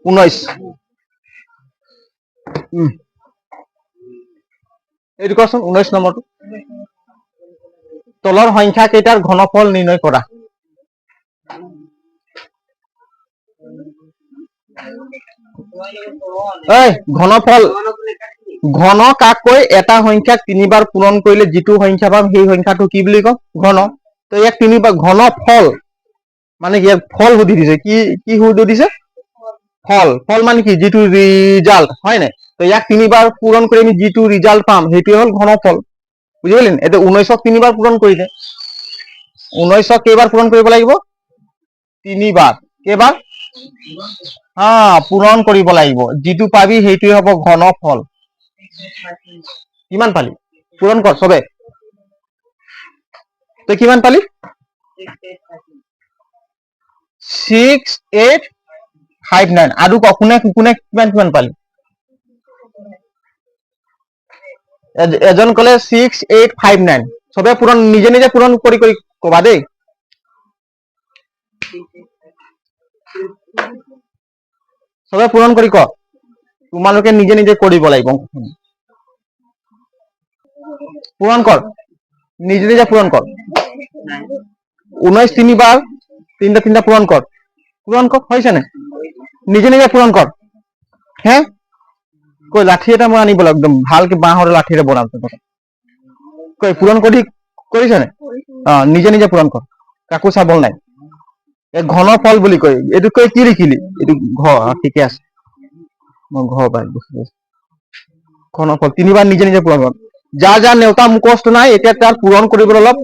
19, এইটো কোৱাচোন 19 নম্বৰটো। তলৰ সংখ্যা কেইটাৰ ঘনফল নিৰ্ণয় কৰা। ঘনফল, ঘন কাকৈ এটা সংখ্যাক 3 বাৰ পূৰণ কৰিলে যিটো সংখ্যা পাম সেই সংখ্যাটো কি বুলি কম? ঘন। তো ইয়াক 3 বাৰ ঘন ফল, মানে কি ফল সুধি দিছে, কি সুধিছে? ফল। ফল মানে কি? যিটো ৰিজাল্ট, হয় নাই? তো ইয়াক 3 বাৰ পূৰণ কৰি আমি যিটো ৰিজাল্ট পাম সেইটোৱে হ'ল ঘনফল, বুজি পালি? এতিয়া 19ক 3 বাৰ পূৰণ কৰিলে, 19ক কেইবাৰ পূৰণ কৰিব লাগিব? 3 বাৰ। কেইবাৰ? পূৰণ কৰিব লাগিব, যিটো পাবি সেইটোৱে হ'ব ঘনফল। কিমান পালি? পূৰণ কৰ চবে। তই কিমান পালি? 6859। আৰু কোনে কিমান পালি? এজন কলে 6859। চবে পূৰণ নিজে নিজে পূৰণ কৰি কবা দেই। চবে পূৰণ কৰি ক, তোমালোকে নিজে নিজে কৰিব লাগিব। পূৰণ কৰ, নিজে নিজে পূৰণ কৰ। 19 3 বাৰ, তিনটা পূৰণ কৰ। পূৰণ কৰ, হৈছে নে? নিজে নিজে পূৰণ কৰ। হে, কৈ লাঠি এটা মই আনিব লাগিব, একদম ভালকে বাঁহৰ লাঠিৰে বনাম। কৈ পূৰণ কৰিছ নে? নিজে নিজে পূৰণ কৰ, কাকো চাবল নাই। এই ঘনফল বুলি কয়। এইটো কৈ কি লিখিলি? এইটো ঠিকে আছে, মই পাই ঘনফল 3 বাৰ নিজে নিজে পূৰণ কৰ। যাৰ নেওতা মুখস্থ নাই, এতিয়া তাৰ পূৰণ কৰিবলৈ অলপ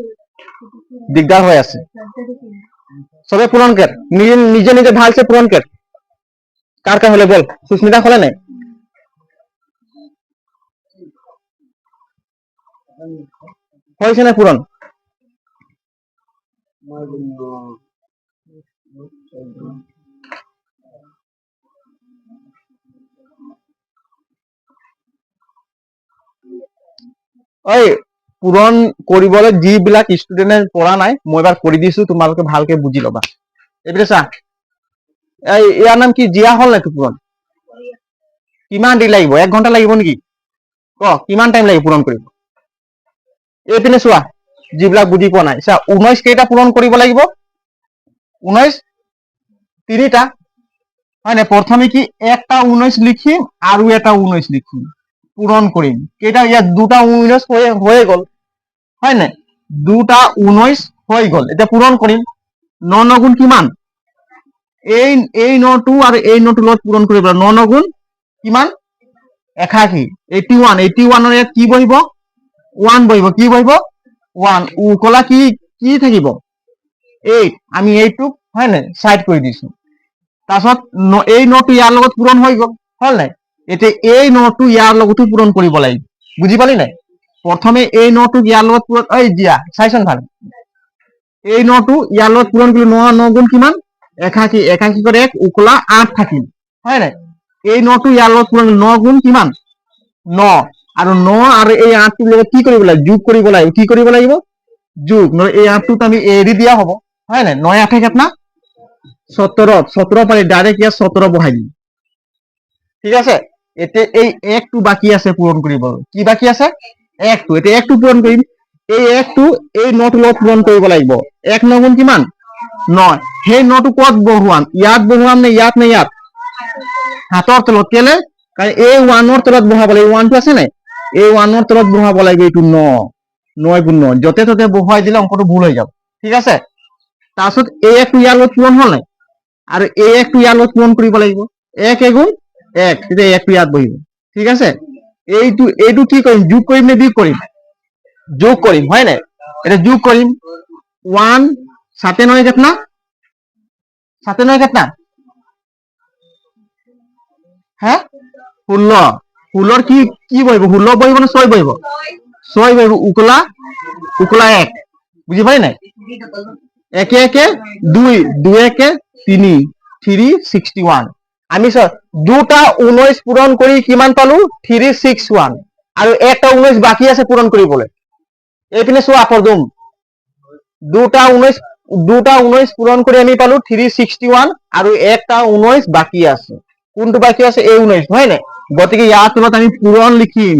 দিগদাৰ হৈ আছে। চবে পূৰণ কৰ, নিজে নিজে ভালছে পূৰণ কৰ। কাৰ হলে বল, সুস্মিতা হলে নাই? হৈছে নে পূৰণ? ঐ পূৰণ কৰিবলৈ যিবিলাক ষ্টুডেণ্টে পৰা নাই মই এবাৰ কৰি দিছো, তোমালোকে ভালকে বুজি ল'বা। এইপিনে চা, ইয়াৰ নাম কি? জিয়া হ'ল নেকি পূৰণ? কিমান দেৰি লাগিব? 1 ঘণ্টা লাগিব নেকি? কিমান টাইম লাগিব পূৰণ কৰিব? এইপিনে চোৱা, যিবিলাক বুজি পোৱা নাই চা, 19 কেইটা পূৰণ কৰিব লাগিব? 19 তিনিটা, হয় নাই? প্ৰথমে কি একটা 19 লিখিম আৰু এটা 19 লিখিম, পূৰণ কৰিম। কেইটা? ইয়াত দুটা 19 হয়ে গ'ল, হয় নাই? দুটা 19 হৈ গ'ল। এতিয়া পূৰণ কৰিম। 9 9 গুণ কিমান? এই 9টো আৰু এই 9টো লগত পূৰণ কৰিব। 9 9 গুণ কিমান? 81। 81 81ৰ ইয়াত কি বহিব? 1 বহিব। কি বহিব? 1। উকলা কি কি থাকিব? 8। আমি 8টোক, হয় নাই, সাইড কৰি দিছো। তাৰপিছত এই 9টো ইয়াৰ লগত পূৰণ হৈ গ'ল, হ'ল নাই? এতিয়া এই 9টো ইয়াৰ লগতো পূৰণ কৰিব লাগিব। বুজি পালি নাই? প্ৰথমে এই 9টোক ইয়াৰ লগত পূৰণ, দিয়া চাইছন ভাল। এই 9টো ইয়াৰ লগত পূৰণ কৰিলো। 9 9 গুণ কিমান? 81। 81 কৰে 1 উকলা 8 থাকিল, হয় নাই? এই 9টো ইয়াৰ লগত পূৰণ, 9 গুণ কিমান? 9। আৰু 9 আৰু এই 8টোৰ লগত কি কৰিব লাগিব? যোগ কৰিব লাগিব। কি কৰিব লাগিব? যোগ। নহলে এই 8টোত আমি এৰি দিয়া হ'ব, হয় নাই? 9 8 কেতনা? 17। 17 পাৰি ডাইরেক্ট ইয়াত 17 বহাই দিম। ঠিক আছে? এতিয়া এই 1টো বাকি আছে পূৰণ কৰিব। কি বাকি আছে? 1টো। এতিয়া 1টো পূৰণ কৰিম। এই 1টো এই 9টোৰ লগত পূৰণ কৰিব লাগিব। 1 9 গুণ কিমান? 9। সেই 9টো ক'ত বহুৱাম? ইয়াত বহুৱাম নে ইয়াত নে ইয়াত? হাতৰ তলত। কেলে? কাৰণ এই 1ৰ তলত বহাব লাগিব। 1টো আছে নাই? এই 1ৰ তলত বহাব লাগিব। এইটো 9 9 গুণ 9। যতে ততে বহুৱাই দিলে অংকটো ভুল হৈ যাব। ঠিক আছে? তাৰপিছত এই 1টো ইয়াৰ লগত পূৰণ হ'ল নাই? আৰু এই 1টো ইয়াৰ লগত পূৰণ কৰিব লাগিব। 1 এগুণ 1। তেতিয়া 1টো ইয়াত বহিব। ঠিক আছে? এইটো কি কৰিম? যোগ কৰিম নে বিয়োগ কৰিম? যোগ কৰিম, হয় নাই? এটা যোগ কৰিম। 1 7 9 कितना? 7 9 कितना? হ্যাঁ 16। 16 কি কি বহিব? 16 বহিব না 6 বহিব? 6 বহিব। উকলা উকলা 1। বুঝি পাই নাই? একে একে 2 2 একে 3 361। আমি দুটা 19 পূৰণ কৰি কিমান পালো? 361। আৰু একটা 19 বাকি আছে পূৰণ কৰিবলৈ। এইপিনে চোৱা পৰদুম, দুটা 19 পূৰণ কৰি আমি পালো 361 আৰু একটা 19 বাকি আছে। কোনটো বাকি আছে? এই 19, হয় নাই? গতিকে ইয়াৰ তলত আমি পূৰণ লিখিম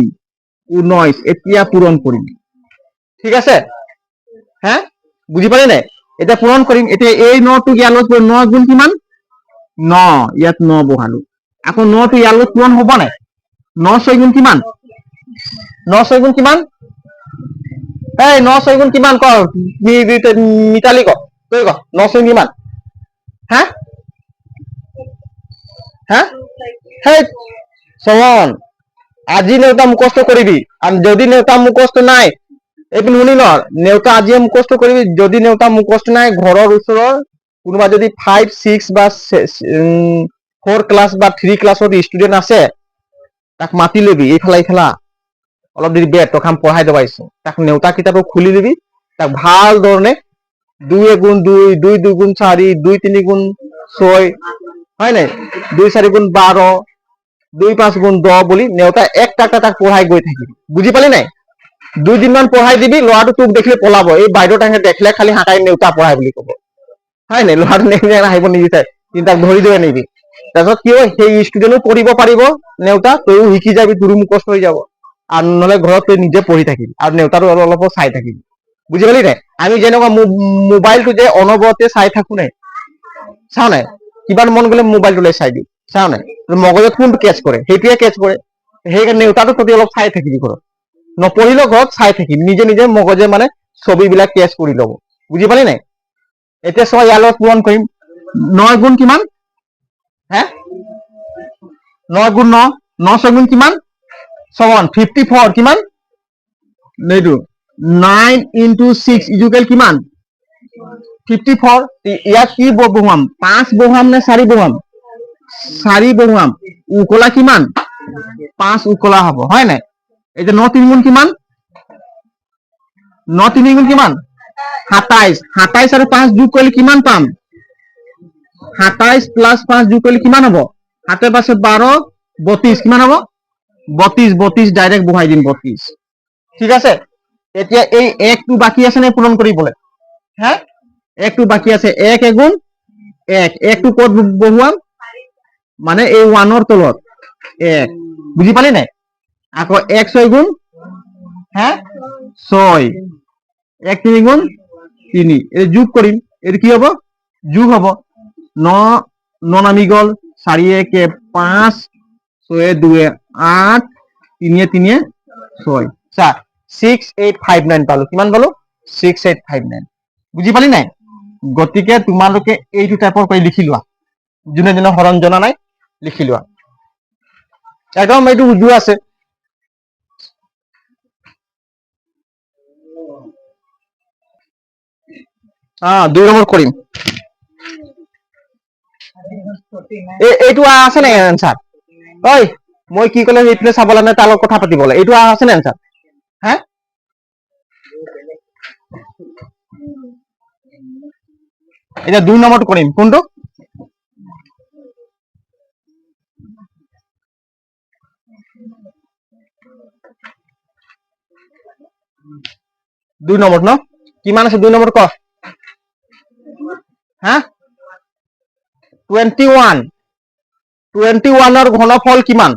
19। এতিয়া পূৰণ কৰিম। ঠিক আছে? হ্যাঁ বুজি পালি নাই? এতিয়া পূৰণ কৰিম। এতিয়া এই 9টো ইয়াৰ লগত 9 গুণ কিমান? 9। ইয়াত 9 বহালো। আকৌ 9টো ইয়াৰ লগত পূৰণ হ'ব নাই? 9 6 গুণ কিমান? 9 6 গুণ কিমান? এই 9 6 গুণ কিমান ক? মিতালি ক, তুই ক। 9 6 কিমান? হ্যাঁ হ্যাঁ হেই শ্ৰৱণ, আজি নেওতা মুখস্থ কৰিবি। আৰু যদি নেওতা মুখস্থ নাই, এইপিনে শুনি ল, নেওতা আজিয়ে মুখস্থ কৰিবি। যদি নেওতা মুখস্থ নাই, ঘৰৰ ওচৰৰ কোনোবা যদি 5 6 বা 4 ক্লাছ বা 3 ক্লাছত ষ্টুডেন্ট আছে, তাক মাতি লবি। এইফালা অলপ দেৰি বেট তখাম পঢ়াই দিব আহিছো। তাক নেওতা কিতাপক খুলি দিবি। তাক ভাল ধৰণে 2 গুণ 2 2 2 গুণ 4 2 3 গুণ 6, হয় নাই? 2 4 গুণ 12 2 5 গুণ 10 বুলি নেওতা একটা তাক পঢ়াই গৈ থাকিবি। বুজি পালি নাই? 2 দিনমান পঢ়াই দিবি। ল'ৰাটো তোক দেখিলে পলাব। এই বাইদেউ তাকে দেখিলে খালি হাঁকাই নেওতা পঢ়াই বুলি ক'ব, হয় নাই? ল'ৰাটো নেকি আহিব নিবিচাৰে, কিন্তু তাক ধৰি দিব নিবি। তাৰপিছত কি হয়? সেই ষ্টুডেণ্টো পঢ়িব পাৰিব নেওতা, তইও শিকি যাবি, তোৰো মুখস্থ হৈ যাব। আৰু নহলে ঘৰত তই নিজে পঢ়ি থাকিবি আৰু নেওতাটো অলপ চাই থাকিবি। বুজি পালি নাই? আমি যেনেকুৱা মোবাইলটো যে অনবৰতে চাই থাকো নাই, চাও নাই? কিমান মন গ'লে মোবাইলটোলৈ চাই দিওঁ, চাও নাই? মগজত কোনটো কেচ কৰে? সেইটোৱে কেচ কৰে। সেইকাৰণে নেওতাটো প্ৰতি অলপ চাই থাকিবি। ঘৰত নপঢ়িলেও ঘৰত চাই থাকিবি। নিজে নিজে মগজে মানে ছবিবিলাক কেচ কৰি ল'ব। বুজি পালি নাই? এতিয়া চোৱা, ইয়াৰ লগত পূৰণ কৰিম। 9 গুণ কিমান? হে 9 গুণ 9 9 6 গুণ কিমান? 54 কিমান? এইটো 9 into 6 ইকুৱেল কিমান? 54। ইয়াত কি বহুৱাম? 5 বহুৱাম নে 4 বহুৱাম? 4 বহুৱাম। উকলা কিমান? 5 উকলা হ'ব, হয় নাই? এতিয়া 9 3 গুণ কিমান? 9 3 গুণ কিমান? 27। 27 আৰু 5 যোগ কৰিলে কিমান পাম? 27 প্লাস 5 যোগ কৰিলে কিমান হ'ব? 7 5 12 32। কিমান হ'ব? 32 ডাইৰেক্ট বহাই দিম 32। ঠিক আছে? এতিয়া এই একটো বাকী আছে নে পূৰণ কৰিবলৈ? হা, একটো বাকী আছে। এক এগুণ এক, একটো ক'ত বহুৱাম? মানে এই ওৱানৰ তলত এক, বুজি পালি নাই? আকৌ এক ছয় গুণ হা ছয়, এক তিনি গুণ তিনি, এই যোগ কৰিম, এইটো কি হব? যোগ হব। ন ন নামি গল, 4 একে 5, 6 2 8, 3 3 6, চা 6859 পালো। কিমান পালো? 6859। বুজি পালি নাই? গতিকে তোমালোকে এইটো টাইপৰ কৰি লিখি লোৱা, যোনে যোনে হৰণ জনা নাই লিখি লোৱা, একদম এইটো উজু আছে। দুই নম্বৰ কৰিম। এইটো আছে নাই এনচাৰ? ঐ মই কি কলে এইটোলে চাব লাগে, তাৰ লগত কথা পাতিব লাগে। এইটো আছে নাই এনচাৰ? হা, এতিয়া 2 নম্বৰটো কৰিম। কোনটো? দুই নম্বৰ ন? কিমান আছে 2 নম্বৰ ক? হা, 21। 21ৰ ঘনফল কিমান?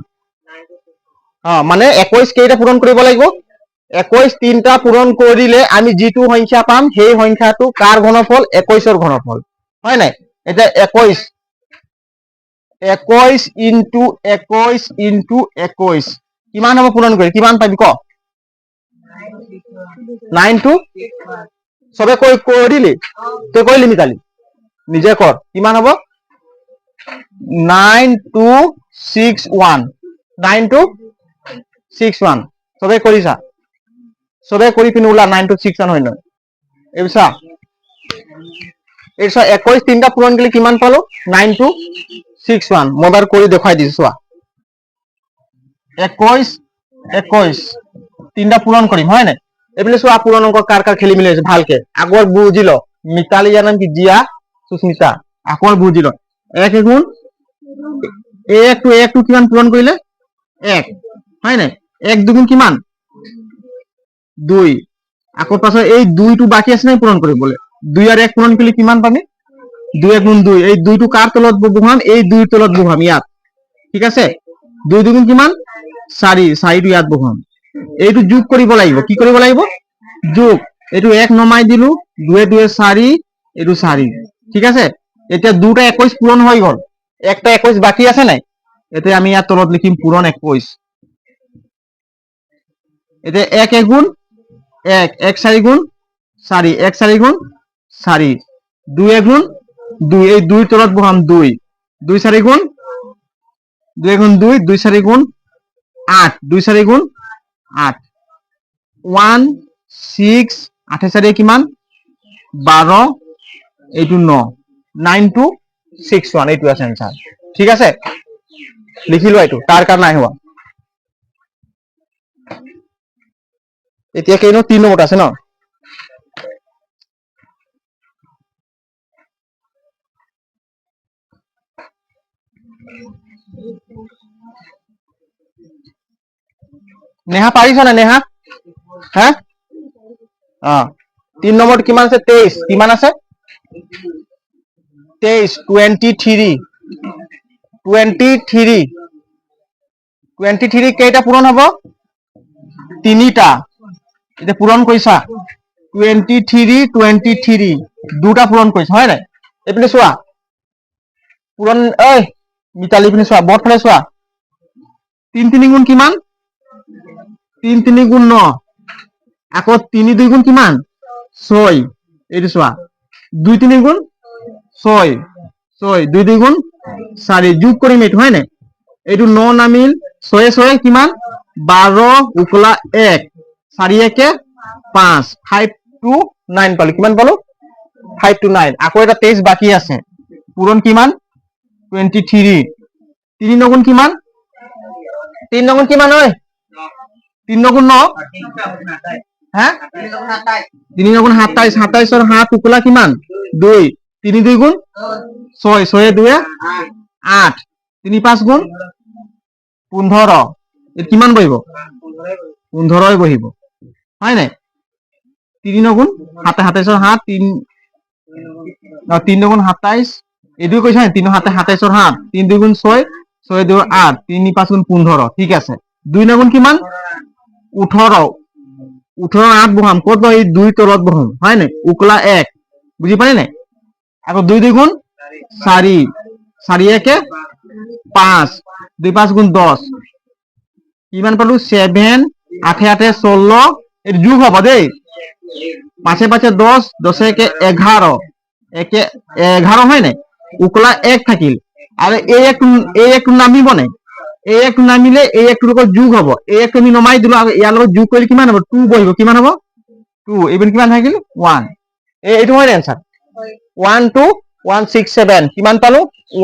মানে 21 কেইটা পূৰণ কৰিব লাগিব? 21 3টা পূৰণ কৰিলে আমি যিটো সংখ্যা পাম সেই সংখ্যাটো কাৰ ঘনফল? 21ৰ ঘনফল, হয় নাই? এতিয়া 21 ইনটু 21 ইনটু 21 কিমান হ'ব পূৰণ কৰি? কিমান পাবি ক? 9 2, চবে কৰিলি? তই কৰিলি মিতালি? নিজে কৰ। কিমান হ'ব? 9261, 9261। চবে কৰিছা? চবে কৰি পিনে ওলা 9261 হয় নহয়। এইবোৰ চা, এই চোৱা 21 3টা পূৰণ কৰিলে কিমান পালো? 9261। মই বাৰু কৰি দেখুৱাই দিছো চোৱা। 21 21 3টা পূৰণ কৰিম, হয় নাই? এইপিনে চোৱা পূৰণ অংক কাৰ কাৰ খেলি মেলি আছে ভালকে আকৌ বুজি ল। মিতালী ইয়াৰ নাম কি? জিয়া সুস্মিতা। আকৌ বুজি ল। এক এগুণ একটো কিমান পূৰণ কৰিলে? এক, হয় নাই? এক দুগুণ কিমান? 2। আকৌ পাছত এই 2টো বাকী আছে নাই পূৰণ কৰিবলৈ? 2 আৰু 1 পূৰণ কৰিলে কিমান পাবি? 2 এগুণ 2। এই 2টো কাৰ তলত বহুৱাম? এই 2ৰ তলত বহুৱাম, ইয়াত। ঠিক আছে? 2 দুগুণ কিমান? 4, 4টো ইয়াত বহুৱাম। এইটো যোগ কৰিব লাগিব। কি কৰিব লাগিব? যোগ। এইটো 1 নমাই দিলো, 2 2 4, এইটো 4। ঠিক আছে? এতিয়া 2টা 21 পূৰণ হৈ গল, একটা 21 বাকী আছে নাই? এতিয়া আমি ইয়াত তলত লিখিম পূৰণ 21। এতিয়া 1 এগুণ 1, 1 4 গুণ 4, 1 4 গুণ 4, 2 এগুণ 2, এই 2ৰ তলত বহাম 2, 2 4 গুণ 2 এগুণ 2, 2 4 গুণ 8, 2 4 গুণ 8, 1 6 8 4 কিমান? 12, এইটো 9, 9261। এইটো আছে এনসার। ঠিক আছে? লিখি লোৱা এইটো, কাৰ কাৰ নাই হোৱা। এতিয়া কেইনো 3 নম্বৰত আছে ন? নেহা পাৰিছ না নেহা? হা, 3 নম্বৰত কিমান আছে? 23। কিমান আছে? 23, 23, 23, 23 কেইটা পূৰণ হ'ব? 3টা। এতিয়া পূৰণ কৰিছা? 23, 23 দুটা পূৰণ কৰিছা, হয় নাই? এইপিনে চোৱা পূৰণ, ঐ মিতালী পিনে চোৱা, বৰ্ড ফালে চোৱা। 3 3 গুণ কিমান? 3 3 গুণ 9, আকৌ 3 2 গুণ কিমান? 6। এইটো চোৱা 2 3 গুণ 6, 6 2 2 গুণ 4, যোগ কৰিম এইটো, হয় নাই? এইটো 9 নামিল, 6 6 কিমান? 12 উকলা 1, 4 1 5, 5 2 9 পালো। কিমান পালো? 5 2 9। আকৌ এটা 23 বাকী আছে, পূৰণ কিমান? 23। 3 9 কিমান? 3 9 কিমান? ঐ 3 9 9, হা 3 9 27, 27ৰ 7 উকলা কিমান? 2, 3 2 গুণ 6, 6 2 8, 3 5 গুণ 15। কিমান বহিব? 15 বহিব, হয় নাই? 3 গুণ 7 27 7 3 3 গুণ 27 এইটো কৈছ না 3 7 27 7 3 2 গুণ 6 6 2 8 3 5 গুণ 15 ঠিক আছে 2 গুণ কিমান 18 18 8 বহাম কত এই 2 তলত বহাম হয় না উকলা 1 বুঝি পালি নাই আকৌ 2 2 গুণ 4 4 1 5 2 5 গুণ 10 কিমান পালো 7 8 8 16 এর যোগ হব দেই 5 5 10 10 1 11 1 11 হয় না উকলা 1 থাকিল আর এই এক নামিব নাই এই এক নামিলে এই একটোৰ লগত যোগ হব এই এক আমি নমাই দিলো ইয়াৰ লগত যোগ কৰিলে কিমান হব 2 বহিব কিমান হব 2 এইবোৰ কিমান থাকিল 1 এইটো হয় আনসার 1 2 1 6 7 কিমান পালো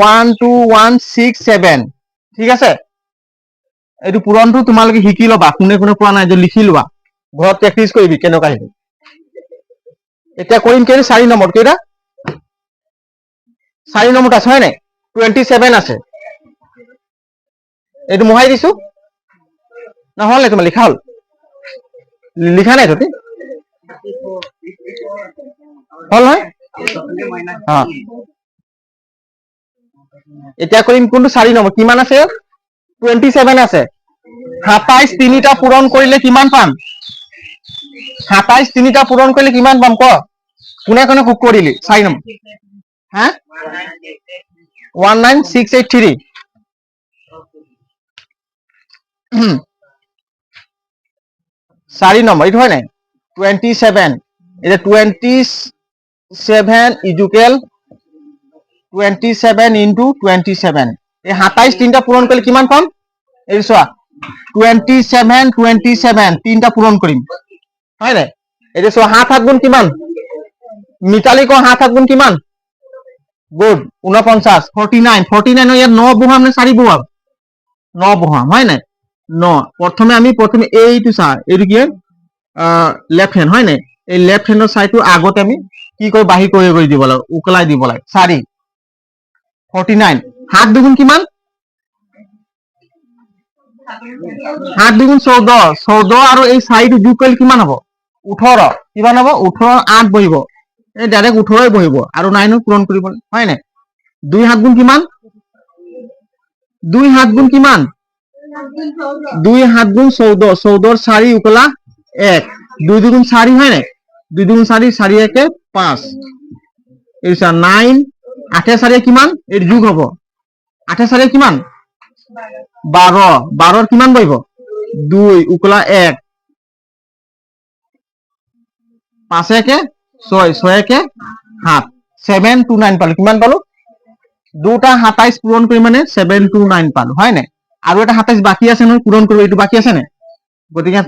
1 2 1 6 7 ঠিক আছে এইটো পুৰণটো তোমালোকে শিকি লবা কোনে কোনে পোৱা নাই যে লিখি লোৱা ঘৰত প্ৰেক্টিস কৰিবি কেনেকুৱা আহিব এতিয়া কৰিম কেনে 4 নম্বৰ কেইটা 4 নম্বৰটা আছে হয় নাই 27 আছে এইটো মোহাই দিছো নহলে তোমাৰ লিখা হল লিখা নাই তোতে হল হয় এতিয়া কৰিম কোনটো 4 নম্বৰ কিমান আছে 27 আছে 27 তিনিটা পূৰণ কৰিলে কিমান পাম 27 তিনিটা পূৰণ কৰিলে কিমান পাম ক কোনে কোনে কুক কৰিলি 4 নম্বৰ হা 19683 4 নম্বৰ এইটো হয় নাই 27 এটা 27 ইকুয়াল 27 into 27 এই 27 তিনটা পূৰণ কৰিলে কিমান পাম এই চোৱা 27 27 তিনটা পূৰণ কৰিম হয় নাই এই চোৱা 7 7 গুণ কিমান মিতালী কো 7 7 গুণ কিমান গুড 49 49 49 ইয়াত 9 বহাম নে 4 বহাম 9 বহাম হয় নাই 9 প্রথমে এইটো চা এইটো কি লেফট হ্যান্ড হয় নাই এই লেফট হ্যান্ডৰ সাইডটো আগতে আমি কি কৰি বাহি কৰি দিব লাগে উকলাই দিব লাগে 4 49 7 দুগুণ কিমান 7 দুগুণ 14 14 আৰু এই 4 যোগ কৰিলে কিমান হ'ব 18 কিমান হ'ব 18 8 বহিব এই ডাইৰেক্ট 18 বহিব আৰু 9 পূৰণ কৰিব হয় নাই 2 7 গুণ কিমান 2 7 গুণ কিমান 2 7 গুণ 14 14 4 উকলা 1 2 দুগুণ 4 হয় নাই 2 দুগুণ 4 4 1 5 এই 9 8 4 কিমান এর যোগ হব 8 4 কিমান 12 12 কিমান বহিব 2 উকলা 1 5 1 6 6 1 7 7 2 9 পালো কিমান পালো দুটা 27 পূরণ কৰি মানে 7 2 9 পালো হয় নাই আৰু এটা 27 বাকি আছে নহয় পূৰণ কৰিব এইটো বাকি আছে নে গতিকে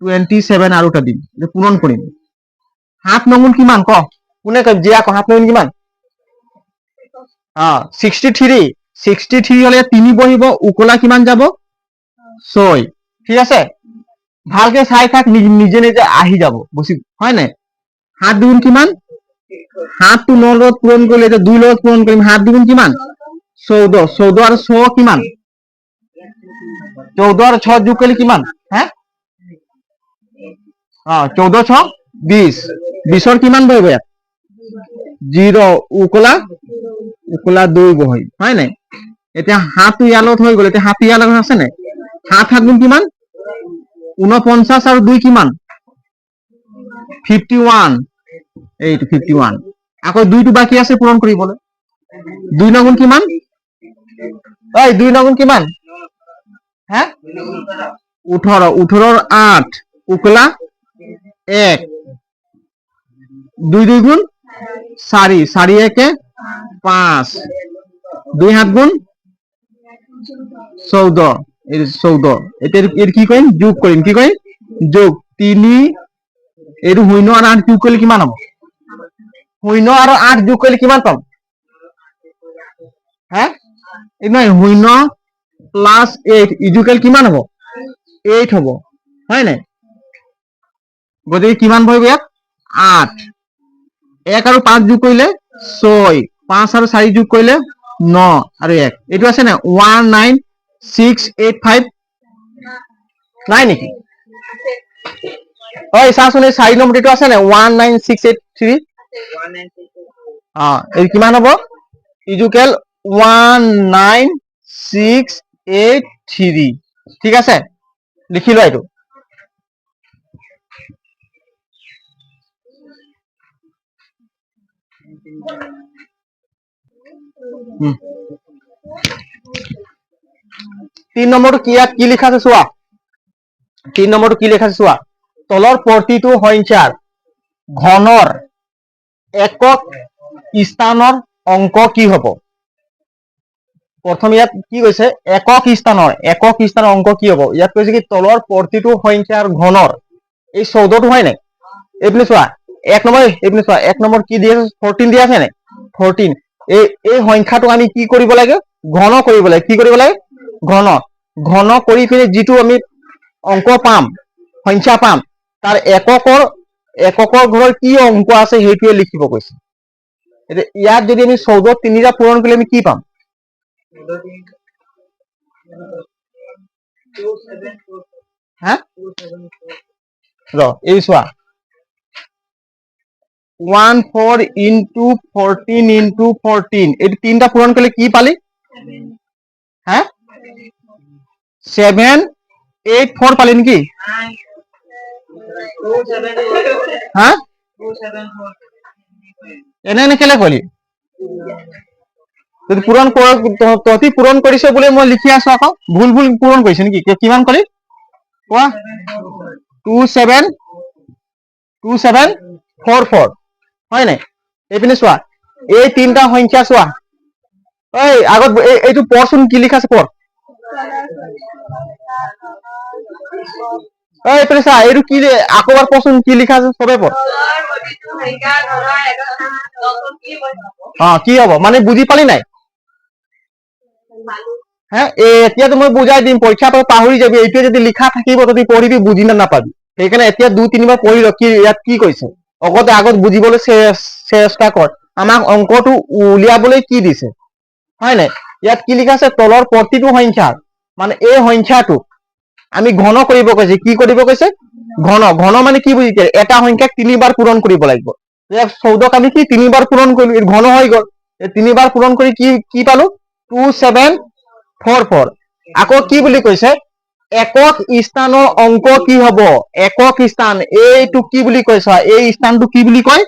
27 আৰু এটা দিম যে পূৰণ কৰিম 7 নগুণ কিমান ক কোনে কয় জিয়া ক 7 নগুণ কিমান 63 63 হলে 3 বহিব উকলা কিমান যাব 6 ঠিক আছে ভালকে চাই থাক নিজে নিজে আহি যাব বুঝি হয় নাই 7 দুগুণ কিমান 7 টো 9 লগত পূৰণ কৰিলে এটা 2 লগত পূৰণ কৰিম 7 দুগুণ কিমান 14 14 আৰু 6 কিমান 14 আৰু 6 যোগ কৰিলে কিমান হ্যাঁ 14 6 20 20 কিমান বহিব ইয়াত 0 উকলা উকলা 2 বহিব হয় নাই এতিয়া 7 টো ইয়াৰ লগত হৈ গ'ল এতিয়া 7 ইয়াৰ লগত আছে নাই 7 7 গুণ কিমান 49 আৰু 2 কিমান 51 এইটো 51 আকৌ 2 টো বাকি আছে পূৰণ কৰিবলৈ 2 নগুণ কিমান এই 2 নগুণ কিমান হ্যাঁ 18 18 8 উকলা 1 2 2 গুণ 4 4 1 5 2 7 গুণ 14 এর 14 এর কি কইম যোগ করিম কি কইম যোগ 3 এর 0 আর 8 যোগ করলে কিমান হবে 0 আর 8 যোগ করলে কিমান পাম হ্যাঁ এই নয় 0 প্লাস 8 ইকুয়াল কিমান হবে 8 হবে হয় না গতিকে কিমান বহিব ইয়াত 8 1 আৰু 5 যোগ কৰিলে 6 5 আৰু 4 যোগ কৰিলে 9 আৰু 1 এইটো আছে না 19685 নাই নেকি হয় চাচোন এই 4 নম্বৰটো আছে নে 19683 এই কিমান হ'ব ইজুকেল 19683 ঠিক আছে লিখি লোৱা এইটো তিন নম্বৰটো কি লিখা আছে চোৱা 3 নম্বৰটো কি লিখা আছে চোৱা তলৰ প্ৰতিটো সংখ্যাৰ ঘনৰ একক স্থানৰ অংক কি হ'ব প্ৰথম ইয়াত কি কৈছে একক স্থানৰ অংক কি হ'ব ইয়াত কৈছে কি তলৰ প্ৰতিটো সংখ্যাৰ ঘনৰ এই 14টো হয় নাই এইপিনে চোৱা এক নম্বৰ কি দিয়া আছে 14 দিয়া আছে নাই 14 এই সংখ্যাটো আমি কি কৰিব লাগে ঘন কৰিব লাগে কি কৰিব লাগে ঘন কৰি পিনে যিটো আমি অংক পাম সংখ্যা পাম তাৰ একৰ ঘৰৰ কি অংক আছে সেইটোৱে লিখিব কৈছে ইয়াত যদি আমি 14 তিনিটা পূৰণ কৰিলে আমি কি পাম এই চোৱা 14 into 14 into 14 এইটো তিনটা পূৰণ কৰিলে কি পালি 784 পালি নেকি এনে কেলে কলি যদি পূৰণ তহঁতি পূৰণ কৰিছ বুলি মই লিখি আছো আকৌ ভুল পূৰণ কৰিছে নেকি কিমান কলি কোৱা 2744 হয় নাই এইপিনে চোৱা এই তিনটা সংখ্যা চোৱা এই আগত এইটো পঢ়চোন কি লিখা আছে পঢ় এইপিনে চা এইটো কি আকৌ এবাৰ পঢ়চোন কি লিখা আছে সবে পঢ় কি হ'ব মানে বুজি পালি নাই এতিয়াতো মই বুজাই দিম পৰীক্ষা তই পাহৰি যাবি এইটোৱে যদি লিখা থাকিব তই পঢ়িবি বুজি নাপাবি সেইকাৰণে এতিয়া 2-3 বাৰ পঢ়ি ল কি ইয়াত কি কৈছে আগত বুজিবলৈ চেষ্টা কৰ আমাক অংকটো উলিয়াবলৈ কি দিছে হয় নাই ইয়াত কি লিখা আছে তলৰ প্ৰতিটো সংখ্যা মানে এই সংখ্যাটো আমি ঘন কৰিব কৈছে কি কৰিব কৈছে ঘন মানে কি বুজিছে এটা সংখ্যাক 3 বাৰ পূৰণ কৰিব লাগিব 14ক আমি কি 3 বাৰ পূৰণ কৰিলো ঘন হৈ গ'ল 3 বাৰ পূৰণ কৰি কি পালো 2744 আকৌ কি বুলি কৈছে একক স্থানৰ অংক কি হ'ব একক স্থান এইটো কি বুলি কৈছে এই স্থানটো কি বুলি কয়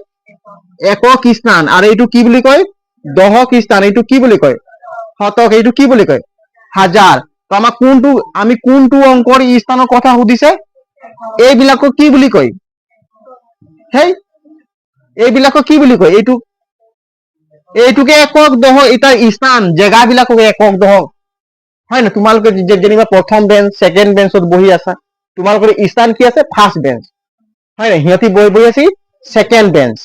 একক স্থান আৰু এইটো কি বুলি কয় দশক স্থান এইটো কি বুলি কয় শতক এইটো কি বুলি কয় হাজাৰ তো আমাক কোনটো অংকৰ স্থানৰ কথা সুধিছে এইবিলাকক কি বুলি কয় এইবিলাকক কি বুলি কয় এইটোকে একক দশক এটা স্থান জেগাবিলাকক একক দশক হয় না তোমালোকে যেনিবা প্ৰথম বেঞ্চ ছেকেণ্ড বেঞ্চত বহি আছা তোমালোকৰ স্থান কি আছে ফাৰ্ষ্ট বেঞ্চ হয় না সিহঁতি বহি আছে ছেকেণ্ড বেঞ্চ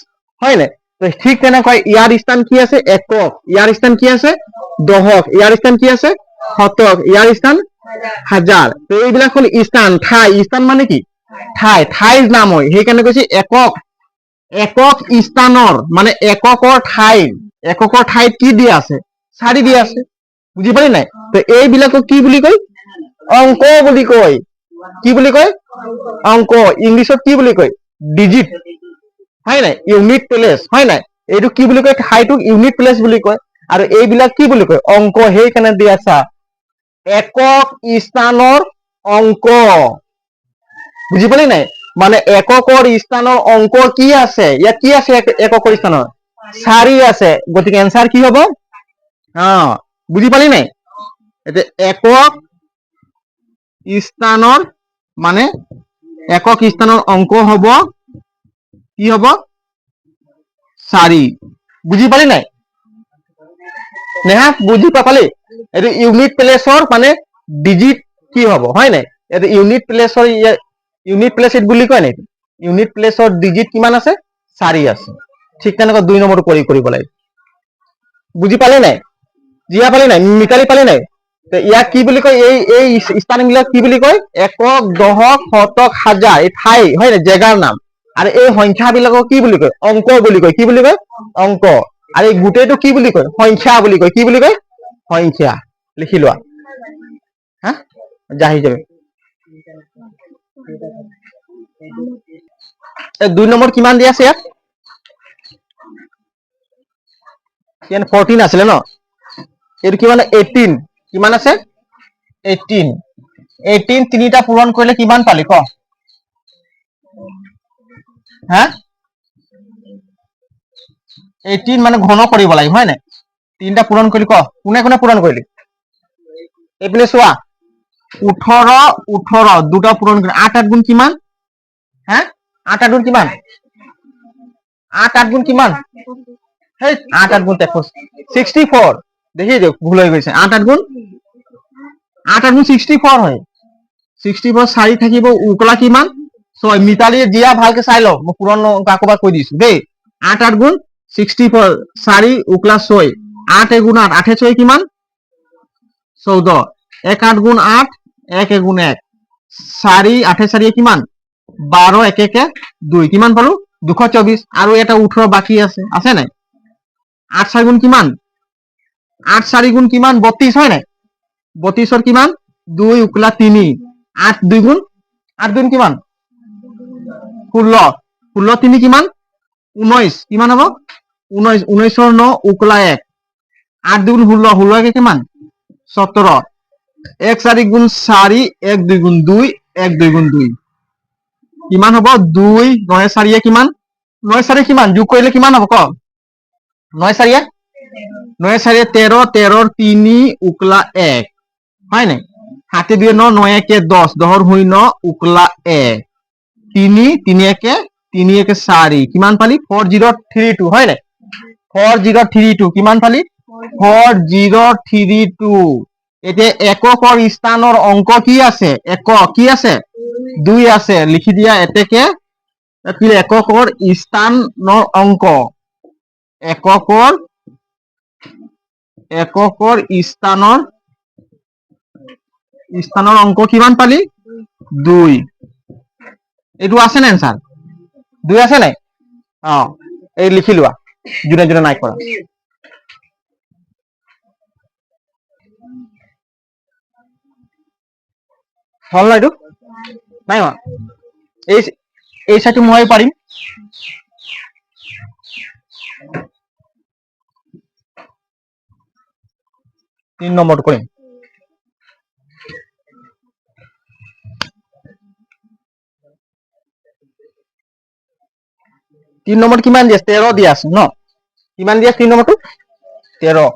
হয় না তো ঠিক তেনেকৈ ইয়াৰ স্থান কি আছে একক ইয়াৰ স্থান কি আছে দশক ইয়াৰ স্থান কি আছে শতক ইয়াৰ স্থান হাজাৰ তো এইবিলাক হ'ল স্থান স্থান মানে কি ঠাইৰ নাম হয় সেইকাৰণে কৈছে একক স্থানৰ মানে একৰ ঠাইত কি দিয়া আছে 4 দিয়া আছে বুজি পালি নাই তো এইবিলাকক কি বুলি কয় অংক বুলি কয় কি বুলি কয় অংক ইংলিছত কি বুলি কয় ডিজিট হয় নাই ইউনিট প্লেচ হয় নাই এইটো কি বুলি কয় ঠাইটোক ইউনিট প্লেচ বুলি কয় আৰু এইবিলাক কি বুলি কয় অংক সেইকাৰণে দিয়া আছে একক স্থানৰ অংক বুজি পালি নাই মানে একৰ স্থানৰ অংক কি আছে ইয়াত কি আছে একৰ স্থানৰ 4 আছে গতিকে এনসাৰ কি হ'ব বুজি পালি নাই এতিয়া একক স্থানৰ মানে একক স্থানৰ অংক হ'ব কি হ'ব 4 বুজি পালি নাই নেহা বুজি পালি এইটো ইউনিট প্লেচৰ মানে ডিজিট কি হ'ব হয় নাই এটা ইউনিট প্লেচ বুলি কয় নাই ইউনিট প্লেচৰ ডিজিট কিমান আছে 4 আছে ঠিক তেনেকৈ 2 নম্বৰটো কৰিব লাগে বুজি পালি নাই জিয়া পালি নাই মিতালি পালি নাই ইয়াক কি বুলি কয় এই স্থানবিলাক কি বুলি কয় একক দশক শতক হাজাৰ এই ঠাই হয় নাই জেগাৰ নাম আৰু এই সংখ্যাবিলাকক কি বুলি কয় অংক বুলি কয় কি বুলি কয় অংক আৰু এই গোটেইটো কি বুলি কয় সংখ্যা বুলি কয় কি বুলি কয় সংখ্যা লিখি লোৱা জাহি যাবে 2 নম্বৰ কিমান দিয়া আছে ইয়াত 14 আছিলে ন এইটো কিমান 18 কিমান আছে 18 তিনিটা পূৰণ কৰিলে কিমান পালি ক হা 18 মানে ঘন কৰিব লাগিব হয় নাই তিনিটা পূৰণ কৰিলি ক কোনে কোনে পূৰণ কৰিলি এইপিনে চোৱা 18 দুটা পূৰণ কৰি 8 গুণ কিমান হা 8 গুণ কিমান 8 গুণ কিমান হেই 8 গুণ 64 দেখি দিয়ক ভুল হৈ গৈছে 8 গুণ 64 হয় 64 4 থাকিব উকলা কিমান 6 মিতালী দিয়া ভালকে চাই লও মই পুৰণ কাকবাক কৈ দিছো দেই 8 গুণ 64 4 উকলা 6 8 গুণ 8 8 6 কিমান 14 1 8 গুণ 8 1 গুণ 1 4 8 4 কিমান 12 1 1 2 কিমান পালো 224 আৰু এটা 18 বাকি আছে আছে নাই 8 4 গুণ কিমান 8 4 গুণ কিমান 32 হয় নাই 32 ৰ কিমান 2 উকলা 3 8 2 গুণ 8 গুণ কিমান 16 16 3 কিমান 19 কিমান হ'ব 19 19 ৰ 9 উকলা 1 8 2 গুণ 16 16 কে কিমান 17 1 4 গুণ 4 1 2 গুণ 2 1 2 গুণ 2 কিমান হ'ব 2 9 4 কিমান 9 4 কিমান যোগ কৰিলে কিমান হ'ব ক 9 4 9 4 13 13 3 উকলা 1 হয় নাই 7 2 9 9 1 10 10 হৈ 9 উকলা 1 3 3 1 3 1 4 কিমান পালি 4032 হয় নাই 4032 কিমান পালি 4032 এতিয়া এককৰ স্থানৰ অংক কি আছে কি আছে 2 আছে লিখি দিয়া এতেকে এককৰ স্থানৰ অংক এককৰ স্থানৰ অংক কিমান পালি 2 এইটো আছে নাই আনসাৰ 2 আছে নাই এই লিখি লোৱা যোনে যোনে নাই কৰা হল না এইটো নাই হোৱা এই সাইটো মই পাৰিম 3 নম্বৰটো কৰিম 3 নম্বৰ কিমান দিয়া 13 দিয়া আছে ন কিমান দিয়া 3 নম্বৰটো 13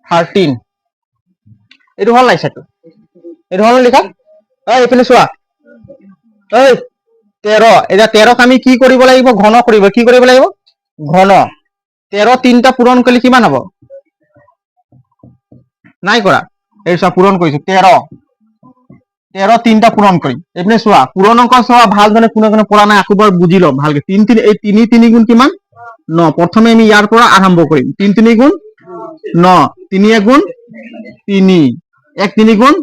13 এইটো হল নাই সাইটো এইটো হল লিখা এইপিনে চোৱা 13 এটা 13 আমি কি কৰিব লাগিব ঘন কৰিব কি কৰিব লাগিব ঘন 13 তিনটা পূৰণ কৰিলে কিমান হ'ব নাই কৰা এই সব পূৰণ কৰিছো 13 তিনটা পূৰণ কৰিম এইপিনে চোৱা পূৰণ অংক চোৱা ভালদৰে কোনে কোনে পৰা নাই আকবাৰ বুজি লও ভালকে 3 3 এই 3 3 গুণ কিমান 9 প্ৰথমে আমি ইয়াৰ পৰা আৰম্ভ কৰিম 3 3 গুণ 9 3 1 গুণ 3 1 3 গুণ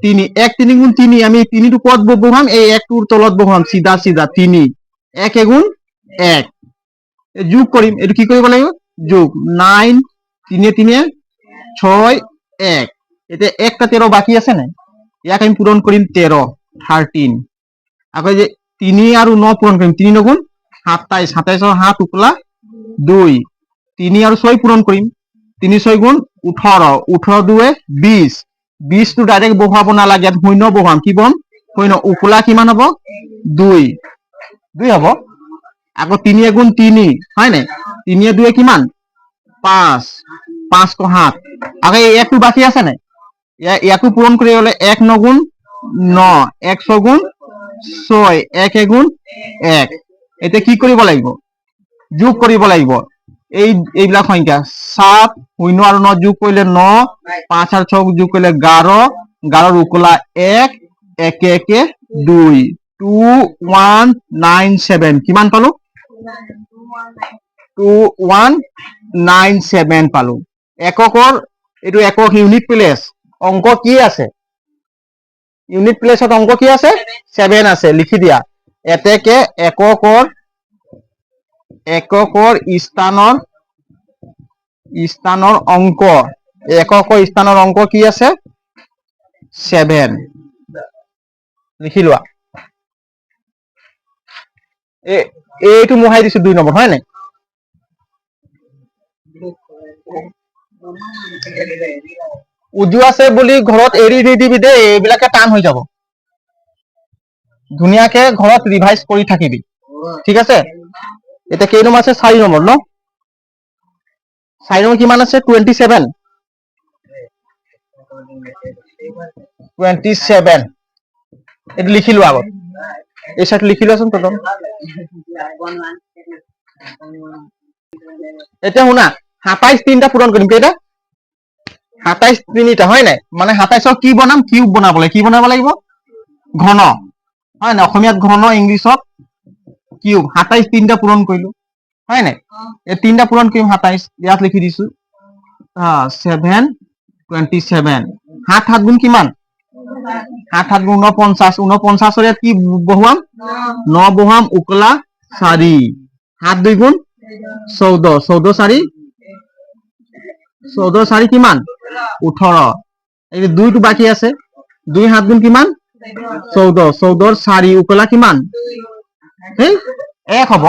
3 1 3 গুণ 3 আমি 3 টু কত বহুৱাম এই 1 টুৰ তলত বহুৱাম সিধা সিধা 3 1 গুণ 1 যোগ কৰিম এটো কি কৰিব লাগিব যোগ 9 3 3 6 1 এতে একটা 13 বাকি আছে নাই ইয়াক আমি পূৰণ কৰিম 13 13 আকৌ যে 3 আৰু 9 পূৰণ কৰিম 3 গুণ 27 27 ৰ 7 উকলা 2 3 আৰু 6 পূৰণ কৰিম 3 6 গুণ 18 18 2 20 20 টো ডাইৰেক্ট বহুৱাব নালাগে শূন্য বহুৱাম কি বম শূন্য উকলা কিমান হ'ব 2 2 হ'ব আকৌ 3 গুণ 3 হয় নাই 3 2 কিমান 5 5 को 7 আকৌ এই একটো বাকি আছে নাই ইয়াকো পূৰণ কৰি হলে 1 9 গুণ 9 1 6 গুণ 6 1 গুণ 1 এতে কি কৰিব লাগিব যোগ কৰিব লাগিব এইবিলাক সংখ্যা 7 শূন্য আৰু 9 যোগ কৰিলে 9 5 আৰু 6 যোগ কৰিলে 11 11 উকলা 1 1 1 2 2197 কিমান পালো 2197 পালো এককৰ এটো একক ইউনিট প্লেস অঙ্ক কি আছে ইউনিট প্লেসত অঙ্ক কি আছে 7 আছে লিখি দিয়া এতেকে এককৰ স্থানৰ অঙ্ক এককৰ স্থানৰ অঙ্ক কি আছে 7 লিখি লোৱা এইটো মোহাই দিছো 2 নম্বৰ হয় নাই উজু আছে বুলি ঘৰত এৰি নিদিবি দেই এইবিলাকে টান হৈ যাব ধুনীয়াকে ঘৰত ৰিভাইজ কৰি থাকিবি ঠিক আছে এটা কেই নম্বৰ আছে 4 নম্বৰ ন 4 নম্বৰ কিমান আছে 27 এইটো লিখি লোৱা আগত এই সাইড লিখি লোৱাচোন তদন এতিয়া শুনা 27 তিনটা পূৰণ কৰিম কেইটা 27 তিনিটা হয় নাই মানে 27 কি বনাম কিউব বনাব লাগিব ঘন হয় না অসমীয়াত ঘন ইংলিছত কিউব 27 তিনটা পূৰণ কৰিলো হয় নাই এই তিনটা পূৰণ কৰিম 27 ইয়াত লিখি দিছো 727 সাত সাত গুণ কিমান 7 7 গুণ 49 49 ইয়াত কি বহুৱাম 9 বহুৱাম উকলা 4 7 2 গুণ 14 14 4 14 4 কিমান 18 এই দুইটো বাকি আছে 2 7 গুণ কিমান 14 14 4 উকলা কিমান এক হ'ব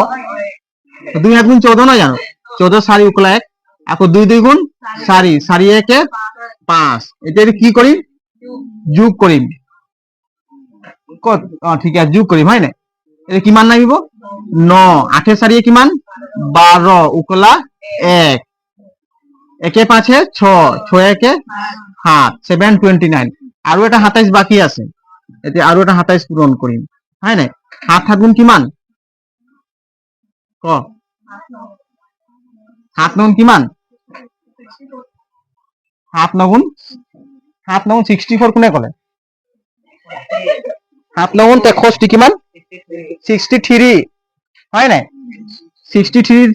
2 7 গুণ 14 নহয় জানো 14 4 উকলা 1 আকৌ 2 2 গুণ 4 4 1 5 এতিয়া কি কৰিম যোগ কৰিম কত ঠিক আছে যোগ কৰিম হয় নাই এটা কিমান লাগিব 9 8 4 কিমান 12 উকলা 1 একে 5 6 6 1 7 729 আৰু এটা 27 বাকি আছে এতিয়া আৰু এটা 27 পূৰণ কৰিম হয় নাই 7 7 গুণ কিমান ক 7 9 কিমান 7 9 গুণ 7 9 64 কোনে ক'লে 7 9 63 কিমান 63 হয় নাই 63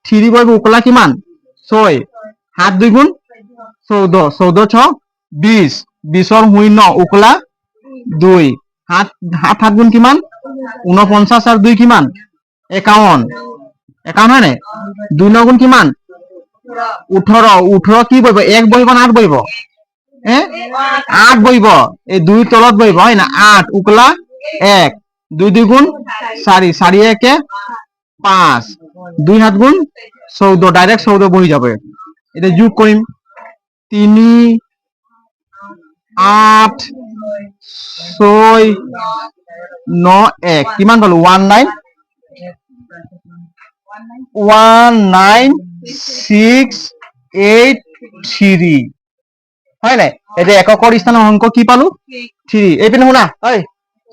3 বৰ্গ উকলা কিমান 6 7 2 গুণ 14 14 6 20 20 শূন্য উকলা 2 7 7 গুণ কিমান 49 আৰু 2 কিমান 51 51 হয় নাই 2 9 গুণ কিমান 18 18 কি বহিব 1 বহিব না 8 বহিব 8 বহিব এই 2 তলত বহিব হয় না 8 উকলা 1 2 2 গুণ 4 4 1 5 2 7 গুণ 14 ডাইরেক্ট 14 বহি যাবে এটা যোগ কৰিম 3 8 6 9 1 কিমান পালো 19 19683 হয় নাই এতিয়া এককৰ স্থানৰ অংক কি পালো 3 এইপিনে শুনা ঐ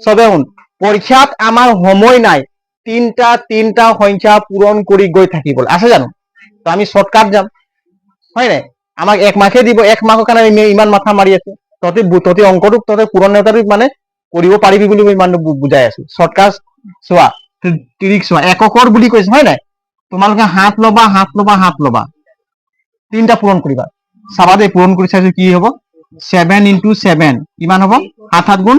সবে শুন পৰীক্ষাত আমাৰ সময় নাই তিনটা সংখ্যা পূৰণ কৰি গৈ থাকিবলৈ আছে জানো তো আমি শৰ্টকাট যাম হয় নাই আমাক 1 মাহে দিব 1 মাহৰ কাৰণে ইমান মাথা মাৰি আছে তহঁতি অংকটো তহঁতে পূৰণ নেওতাটো মানে কৰিব পাৰিবি বুলি মই ইমান বুজাই আছো শৰ্টকাট চোৱা ট্ৰিক চোৱা এককৰ বুলি কৈছে হয় নাই তোমালোকে হাত লবা তিনটা পূৰণ কৰিবা চাবা দেই পূৰণ কৰি চাইছো কি হ'ব 7 into 7 কিমান হ'ব 7 7 গুণ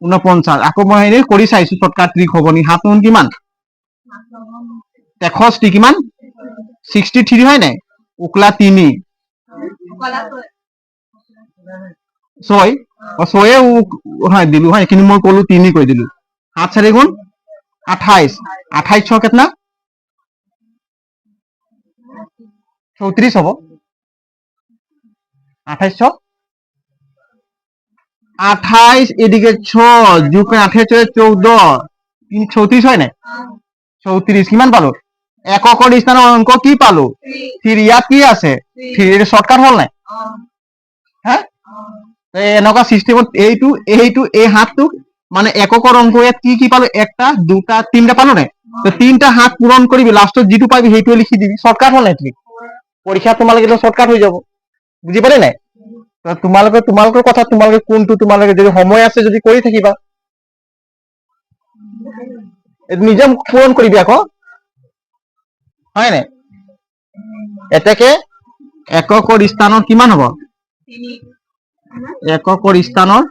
49 আকৌ মই এনে কৰি চাইছো শৰ্টকাট ট্ৰিক হ'ব নি 7 গুণ কিমান 61 কিমান 63 হয় নাই উকলা 3 ছয় ছয়ে হয় দিলো হয় কিন্তু মই কলো 3 কৈ দিলো 7 4 গুণ 28 28 6 कितना 34 হ'ব 28 6 28 এদিকে 6 যোগ 28 14 34 হয় নাই 34 কিমান পালো এককৰ স্থানৰ অংক কি পালো 3 ইয়াত কি আছে 3 শৰ্টকাট হল নাই হা এনেকুৱা সিস্টেমত এইটো এই হাতটো মানে এককৰ অংক ইয়াত কি পালো একটা দুটা তিনটা পালো নাই তো তিনটা হাত পূরণ কৰিবি লাষ্টত যিটো পাবি সেইটো লিখি দিবি শৰ্টকাট হল নাই ঠিক পৰীক্ষা তোমালোকে শৰ্টকাট হৈ যাব বুজি পালে নাই তো তোমালোকৰ কথা তোমালোকে কোনটো তোমালোকে যদি সময় আছে যদি কৰি থাকিবা নিজে পূৰণ কৰিবি আকৌ হয় নাই এতেকে এককৰ স্থানৰ কিমান হ'ব এককৰ স্থানৰ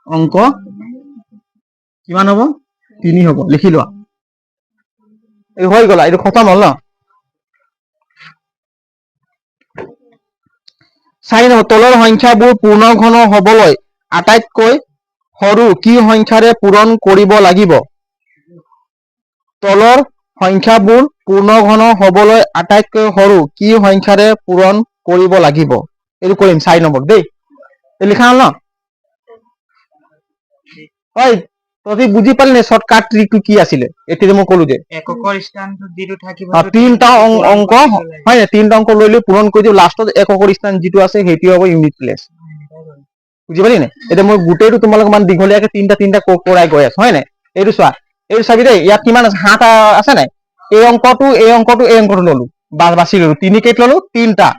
অংক কিমান হ'ব 3 হ'ব লিখি লোৱা এই হৈ গলা এইটো খতম হল ন 4 নম্বৰ তলৰ সংখ্যাবোৰ পূৰ্ণ ঘন হ'বলৈ আটাইতকৈ সৰু কি সংখ্যাৰে পূৰণ কৰিব লাগিব? তলৰ সংখ্যাবোৰ পূৰ্ণ ঘন হবলৈ আটাইতকৈ সৰু কি সংখ্যাৰে পূৰণ কৰিব লাগিব? এইটো কৰিম 4 নম্বৰ দেই। লিখা হল ন? ঐ তহঁতি বুজি পালি নে শৰ্টকাট ট্ৰিকটো কি আছিলে? এতিয়া মই কলো যে এককৰ স্থানটো যিটো থাকিব তিনটা অংক হয় না, তিনটা অংক লৈ লৈ পূৰণ কৰি দিওঁ, লাষ্টত এককৰ স্থান যিটো আছে সেইটো হ'ব ইউনিট প্লেচ। বুজি পালি নে? এতিয়া মই গোটেইটো তোমালোক মান দীঘলীয়াকে তিনটা তিনটা কৰাই গৈ আছো হয় নাই? এইটো চোৱা, এইটো চাবি দেই, ইয়াত কিমান আছে? 7 আছে নাই? এই অংকটো ললো, বাছি ললো, 3 কেইট ললো? 3টা।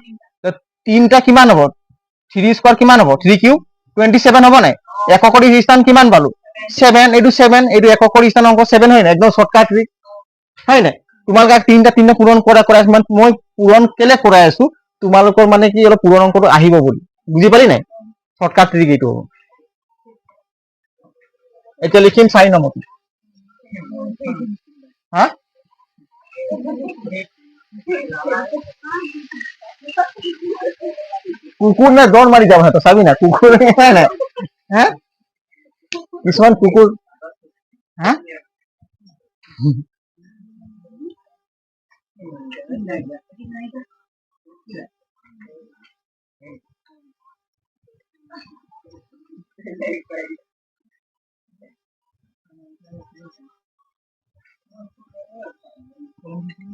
তিনটা কিমান হ'ব? 3 স্কোৱাৰ কিমান হ'ব? 3 কিউব 27 হ'ব নাই? এককৰ স্থান কিমান পালো? 7। এইটো 7, এইটো এককৰ স্থান অংক 7 হয় নাই? একদম শৰ্টকাট ট্ৰিক হয় নাই? তোমালোকে তিনটা পূৰণ কৰাই মই পূৰণ কেলে কৰাই আছো, তোমালোকৰ মানে কি অলপ পূৰণ অংকটো আহিব বুলি। বুজি পালি নাই? শৰ্টকাট ট্ৰিক এইটো হ'ব। এতিয়া লিখিম 4 নম্বৰ। হা? কুকুৰ নে দৌৰ মাৰি যাব সিহঁতৰ, চাবি না কুকুৰ নাই নাই হা? কিছুমান কুকুৰ হা?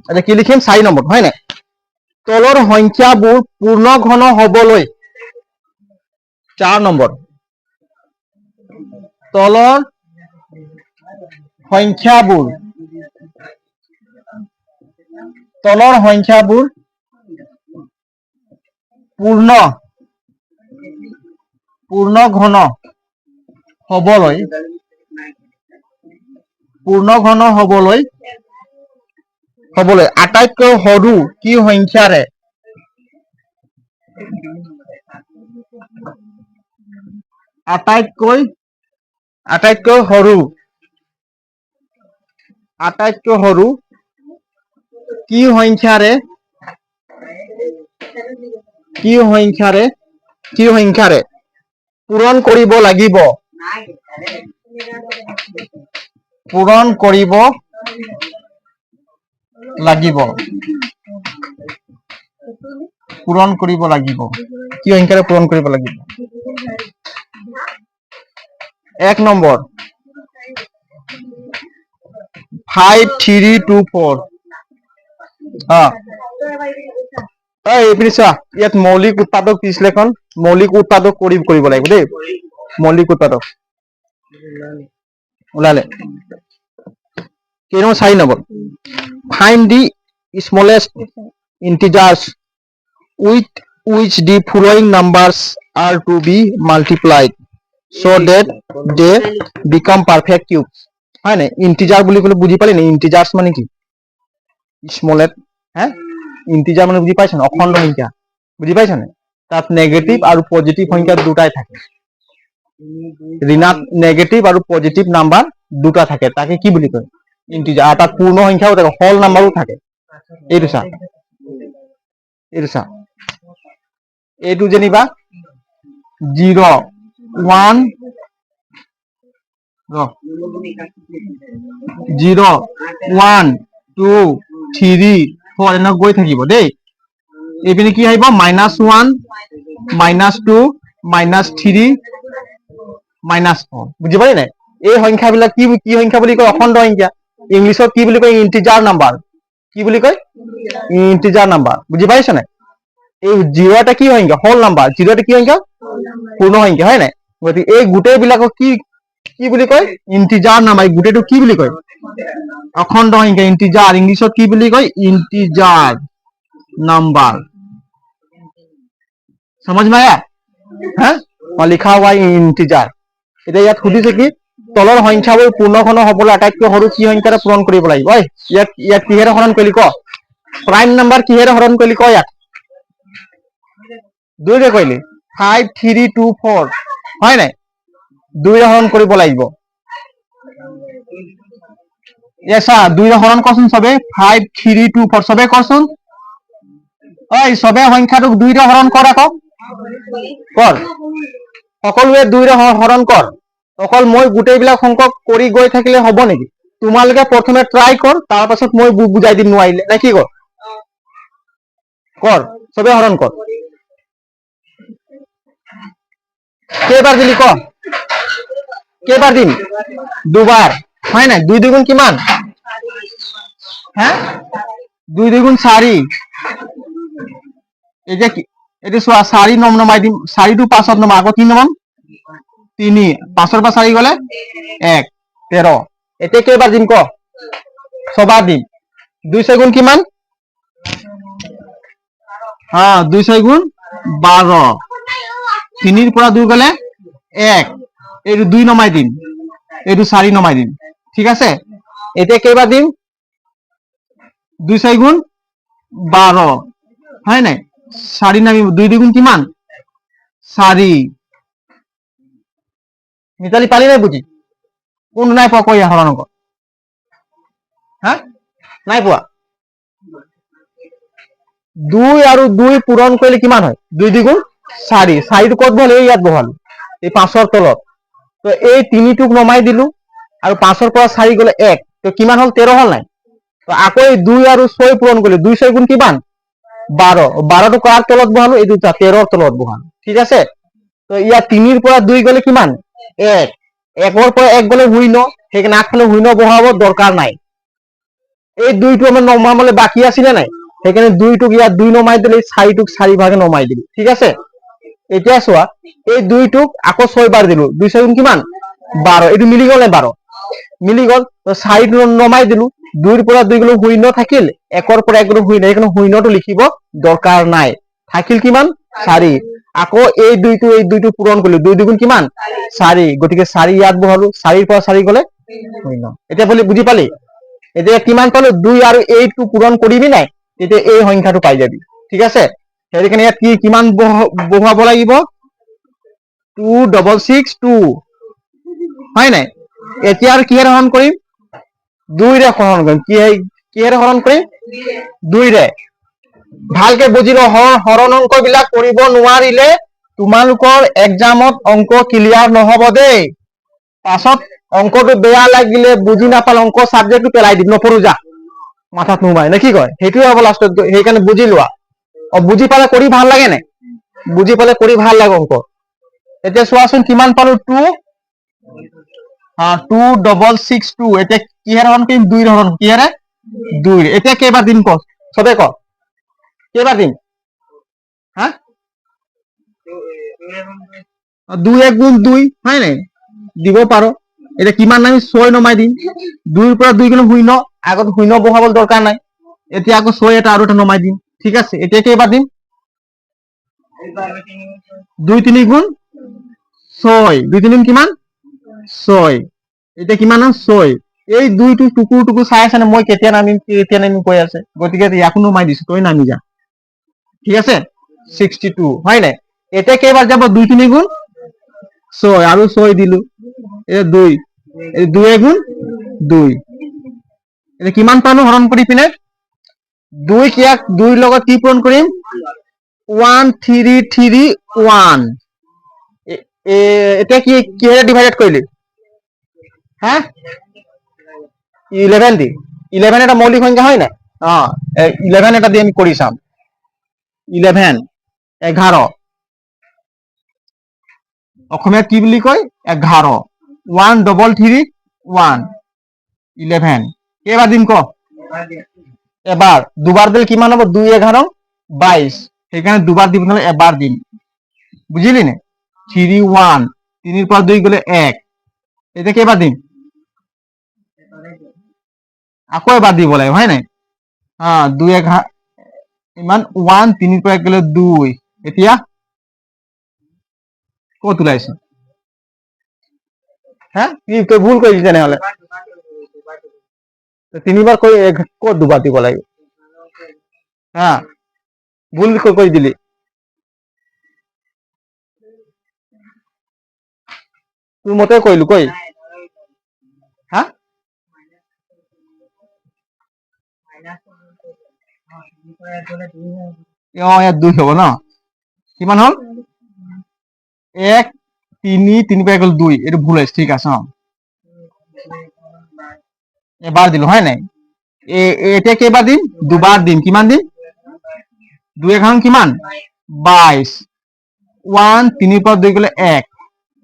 এতিয়া কি লিখিম? 4 নম্বৰ হয় নাই? তলৰ সংখ্যাবোৰ পূৰ্ণ ঘন হবলৈ 4 নম্বৰ, তলৰ সংখ্যাবোৰ পূৰ্ণ ঘন হবলৈ আটাইতকৈ সৰু কি সংখ্যাৰে আটাইতকৈ সৰু কি সংখ্যাৰে পূৰণ কৰিব লাগিব? পূৰণ কৰিব লাগিব কি সংখ্যাৰে পূৰণ কৰিব লাগিব? 1 নম্বৰ 5 3 2 4। ইয়াত মৌলিক উৎপাদক বিশ্লেষণ, মৌলিক উৎপাদক কৰিব লাগিব দেই। মৌলিক উৎপাদক ওলালে 4 number, find the smallest integers with which the following numbers are to be multiplied so that they become perfect cubes। হয় নাই? ইন্টিজাৰ বুলি ক'লে বুজি পালি নে? ইন্টিজাৰ্স মানে কি? স্মলেট হ্যাঁ, ইন্টিজাৰ মানে বুজি পাইছ না? অখণ্ড সংখ্যা বুজি পাইছ না? তাত নেগেটিভ আৰু পজিটিভ সংখ্যা দুটাই থাকে। নেগেটিভ আৰু পজিটিভ নাম্বাৰ দুটা থাকে, তাকে কি বুলি কয়? ইন্টিজাৰ। আর তাত পূর্ণ সংখ্যাও থাকে, হোল নাম্বারও থাকে। এইটো চা এইটো যেনিবা 0 1 0 1 2 3 4 এনেকৈ গৈ থাকিব দেই। এইপিনে কি আহিব? -1 -2 -3 -4। বুজি পালি নাই? এই সংখ্যাবিলাক কি সংখ্যা বুলি কয়? অখণ্ড সংখ্যা। ইংলিছত কি বুলি কয়? Integer number. কি বুলি কয়? Integer number. বুজি পাইছ নাই? এই 0 এটা কি সংখ্যা? Whole number. 0 এটা কি সংখ্যা? পূৰ্ণ সংখ্যা হয় নাই? গতিকে এই গোটেই বিলাকক কি বুলি কয়? Integer number. গোটেইটো কি বুলি কয়? অখণ্ড সংখ্যা, ইন্টিজাৰ। ইংলিছত কি বুলি কয়? Integer number. समझ में आया? হ্যাঁ, লিখা हुआ ইন্টিজাৰ। এতিয়া ইয়াত সুধিছে কি? তলৰ সংখ্যাবোৰ পূৰ্ণ ঘন হবলৈ আটাইতকৈ সৰু কি সংখ্যাৰে পূৰণ কৰিব লাগিব? ইয়াত কিহেৰে হৰণ কৰিলি ক? প্ৰাইম নাম্বাৰ কিহেৰে হৰণ কৰিলি ক? ইয়াত 2 ৰে কৰিলি। 5 3 2 4 হয় নাই? 2 ৰে হৰণ কৰিব লাগিব। এসা 2 ৰে হৰণ কৰচোন সবে। 5 3 2 4 সবে কৰচোন। সবে সংখ্যাটোক 2 ৰে হৰণ কৰ আকৌ। কৰ, সকলোৱে 2 ৰে হৰণ কৰ। অকল মই গোটেইবিলাক অংক কৰি গৈ থাকিলে হ'ব নেকি? তোমালোকে প্ৰথমে ট্ৰাই কৰ, তাৰ পাছত মই বুজাই দিম নোৱাৰিলে, নে কি কৰ? কৰ, চবে হৰণ কৰ। কেইবাৰ দিলি ক? কেইবাৰ দিম? দুবাৰ, হয় নাই? 2 দুগুণ কিমান? হা? 2 দুগুণ 4। এতিয়া কি? এইটো চোৱা, 4 নমাই দিম, 4টো 5ত নমাম, আকৌ 3 নমাম, 3, 5ৰ পৰা 4 গ'লে 1, 13। এতিয়া কেইবাৰ দিম ক? 6বাৰ দিম। 2 4 কিমান? 2 4 12। 3ৰ পৰা 2 গ'লে 1, এইটো 2 নমাই দিম, এইটো 4 নমাই দিম, ঠিক আছে? এতিয়া কেইবাৰ দিম? 2 4 12, হয় নাই? 4 নামিব, 2 দুগুণ কিমান? 4। মিতালী পালি নাই বুজি? কোন নাই পোৱা কৈ হৰণ কৰ। হা? নাই পোৱা? 2 আৰু 2 পূৰণ কৰিলে কিমান হয়? 2 দুগুণ 4। 4টো ক'ত বহালো? ইয়াত বহালো, এই 5ৰ তলত। তো এই 3টোক নমাই দিলো, আৰু 5ৰ পৰা 4 গ'লে 1, তো কিমান হ'ল? 13 হ'ল নাই? তো আকৌ এই 2 আৰু 6 পূৰণ কৰিলো, 2 6 কিমান? 12। 12টো কাৰ তলত বহালো? এই দুটা 13ৰ তলত বহালো, ঠিক আছে? তো ইয়াত 3ৰ পৰা 2 গ'লে কিমান? 1। 1ৰ পৰা 1 গ'লে শূন্য, সেইকাৰণে আগফালে শূন্য বহাব দৰকাৰ নাই। এই 2টো আমাৰ নমাবলৈ বাকী আছিলে নাই? সেইকাৰণে 2টোক ইয়াত 2 নমাই দিলে, 4টোক 4 ভাগে নমাই দিলো, ঠিক আছে? এতিয়া চোৱা, এই 2টোক আকৌ 6 বাৰ দিলো, 2 6 কিমান? 12। এইটো মিলি গ'ল নাই? 12 মিলি গ'ল। তো 4 নমাই দিলো, 2ৰ পৰা 2 গ'লে শূন্য থাকিল, 1ৰ পৰা 1 গ'লে শূন্য, সেইকাৰণে শূন্যটো লিখিব দৰকাৰ নাই। থাকিল কিমান? 4। আকৌ এই 2টো পূৰণ কৰিলো, 2 দুগুণ কিমান? 4, গতিকে 4 ইয়াত বহালো, 4ৰ পৰা 4 গ'লে শূন্য। এতিয়া বুজি পালি? এতিয়া কিমান পালো? 2 আৰু 8টো পূৰণ কৰিবি নাই, তেতিয়া এই সংখ্যাটো পাই যাবি, ঠিক আছে? সেইকাৰণে ইয়াত কিমান বহুৱাব লাগিব? 2 6 6 2, হয় নাই? এতিয়া আৰু কিহেৰে হৰণ কৰিম? 2ৰে হৰণ কৰিম। কিহেৰে হৰণ কৰিম? 2ৰে। ভালকে বুজি ল, হৰণ অংক বিলাক কৰিব নোৱাৰিলে তোমালোকৰ এক্সামত অংক ক্লিয়াৰ নহব দেই। পাছত অংকটো বেয়া লাগিলে, বুজি নাপালে, অংক চাবজেক্টটো পেলাই দিম, নপঢ়ো যা, মাথাত নোমাই, নে কি কয়? সেইটোৱে হ'ব লাষ্টত। সেইকাৰণে বুজি লোৱা। বুজি পালে কৰি ভাল লাগে নাই? বুজি পালে কৰি ভাল লাগে অংক। এতিয়া চোৱাচোন কিমান পালো? 2 2 6 6 2। এতিয়া কিহেৰে হৰণ কৰিম? 2ৰে হৰণ। কিহেৰে? 2। এতিয়া কেইবাৰ দিম ক? চবে ক, কেইবাৰ দিম? হা? 2 1 গুণ 2, হয় নাই? দিব পাৰো। এতিয়া কিমান নামি? 6 নমাই দিম, 2ৰ পৰা 2 গ'লে শূন্য, আগত শূন্য বহাব দৰকাৰ নাই। এতিয়া আকৌ 6 এটা আৰু এটা নমাই দিম, ঠিক আছে? এতিয়া কেইবাৰ দিম? 2 3 গুণ 6, 2 3 কিমান? 6। এতিয়া কিমান হ'ল? 6। এই 2টো টুকুৰ টুকুৰ চাই আছে নে? মই কেতিয়া নামিম কৈ আছে, গতিকে ইয়াকো নমাই দিছো, তই নামি যা, ঠিক আছে? 62, হয় নাই? এতিয়া কেইবাৰ যাব? 2 3 গুণ 6, আৰু 6 দিলো, এতিয়া 2, 2 গুণ 2। এতিয়া কিমান পালো হৰণ কৰি পিনে? 2 ইয়াক 2ৰ লগত কি পূৰণ কৰিম? 1 3 3 1। এতিয়া কিহেৰে ডিভাইডেড কৰিলি? হা? 11 দি। 11 এটা মৌলিক সংখ্যা, হয় নাই? 11 এটা দি আমি কৰি চাম। 11 11, অসমীয়াত কি বুলি কয়? 11। 1 3 3 1, 11। কেইবাৰ দিম ক? এবাৰ। দুবাৰ দিলে কিমান হ'ব? 2 11 22। সেইকাৰণে দুবাৰ দিব নহলে এবাৰ দিম, বুজিলি নে? 3 1, 3ৰ পৰা 2 গ'লে 1। এতিয়া কেইবাৰ দিম? আকৌ এবাৰ দিব লাগিব, হয় নাই? 2 11 ইমান 1, 3ৰ পৰা 1 গ'লে 2। এতিয়া ক'ত ওলাইছে? হা? তই ভুল কৰিলি তেনেহলে। 3বাৰ কৰি ক'ত দুবাৰ দিব লাগিব? হা, ভুল কৰি দিলি। তোৰ মতে কৰিলো, কৈ। হা? ইয়াত 2 হ'ব ন? কিমান হ'ল? 1 তিনি 3 পাই গ'ল 2 এইটো ভুল হৈছে ঠিক আছে এবাৰ দিলো হয় নাই এতিয়া কেইবাৰ দিম দুবাৰ দিম কিমান দিম 2 এঘাৰ কিমান 22 1 3 পৰা 2 গ'লে 1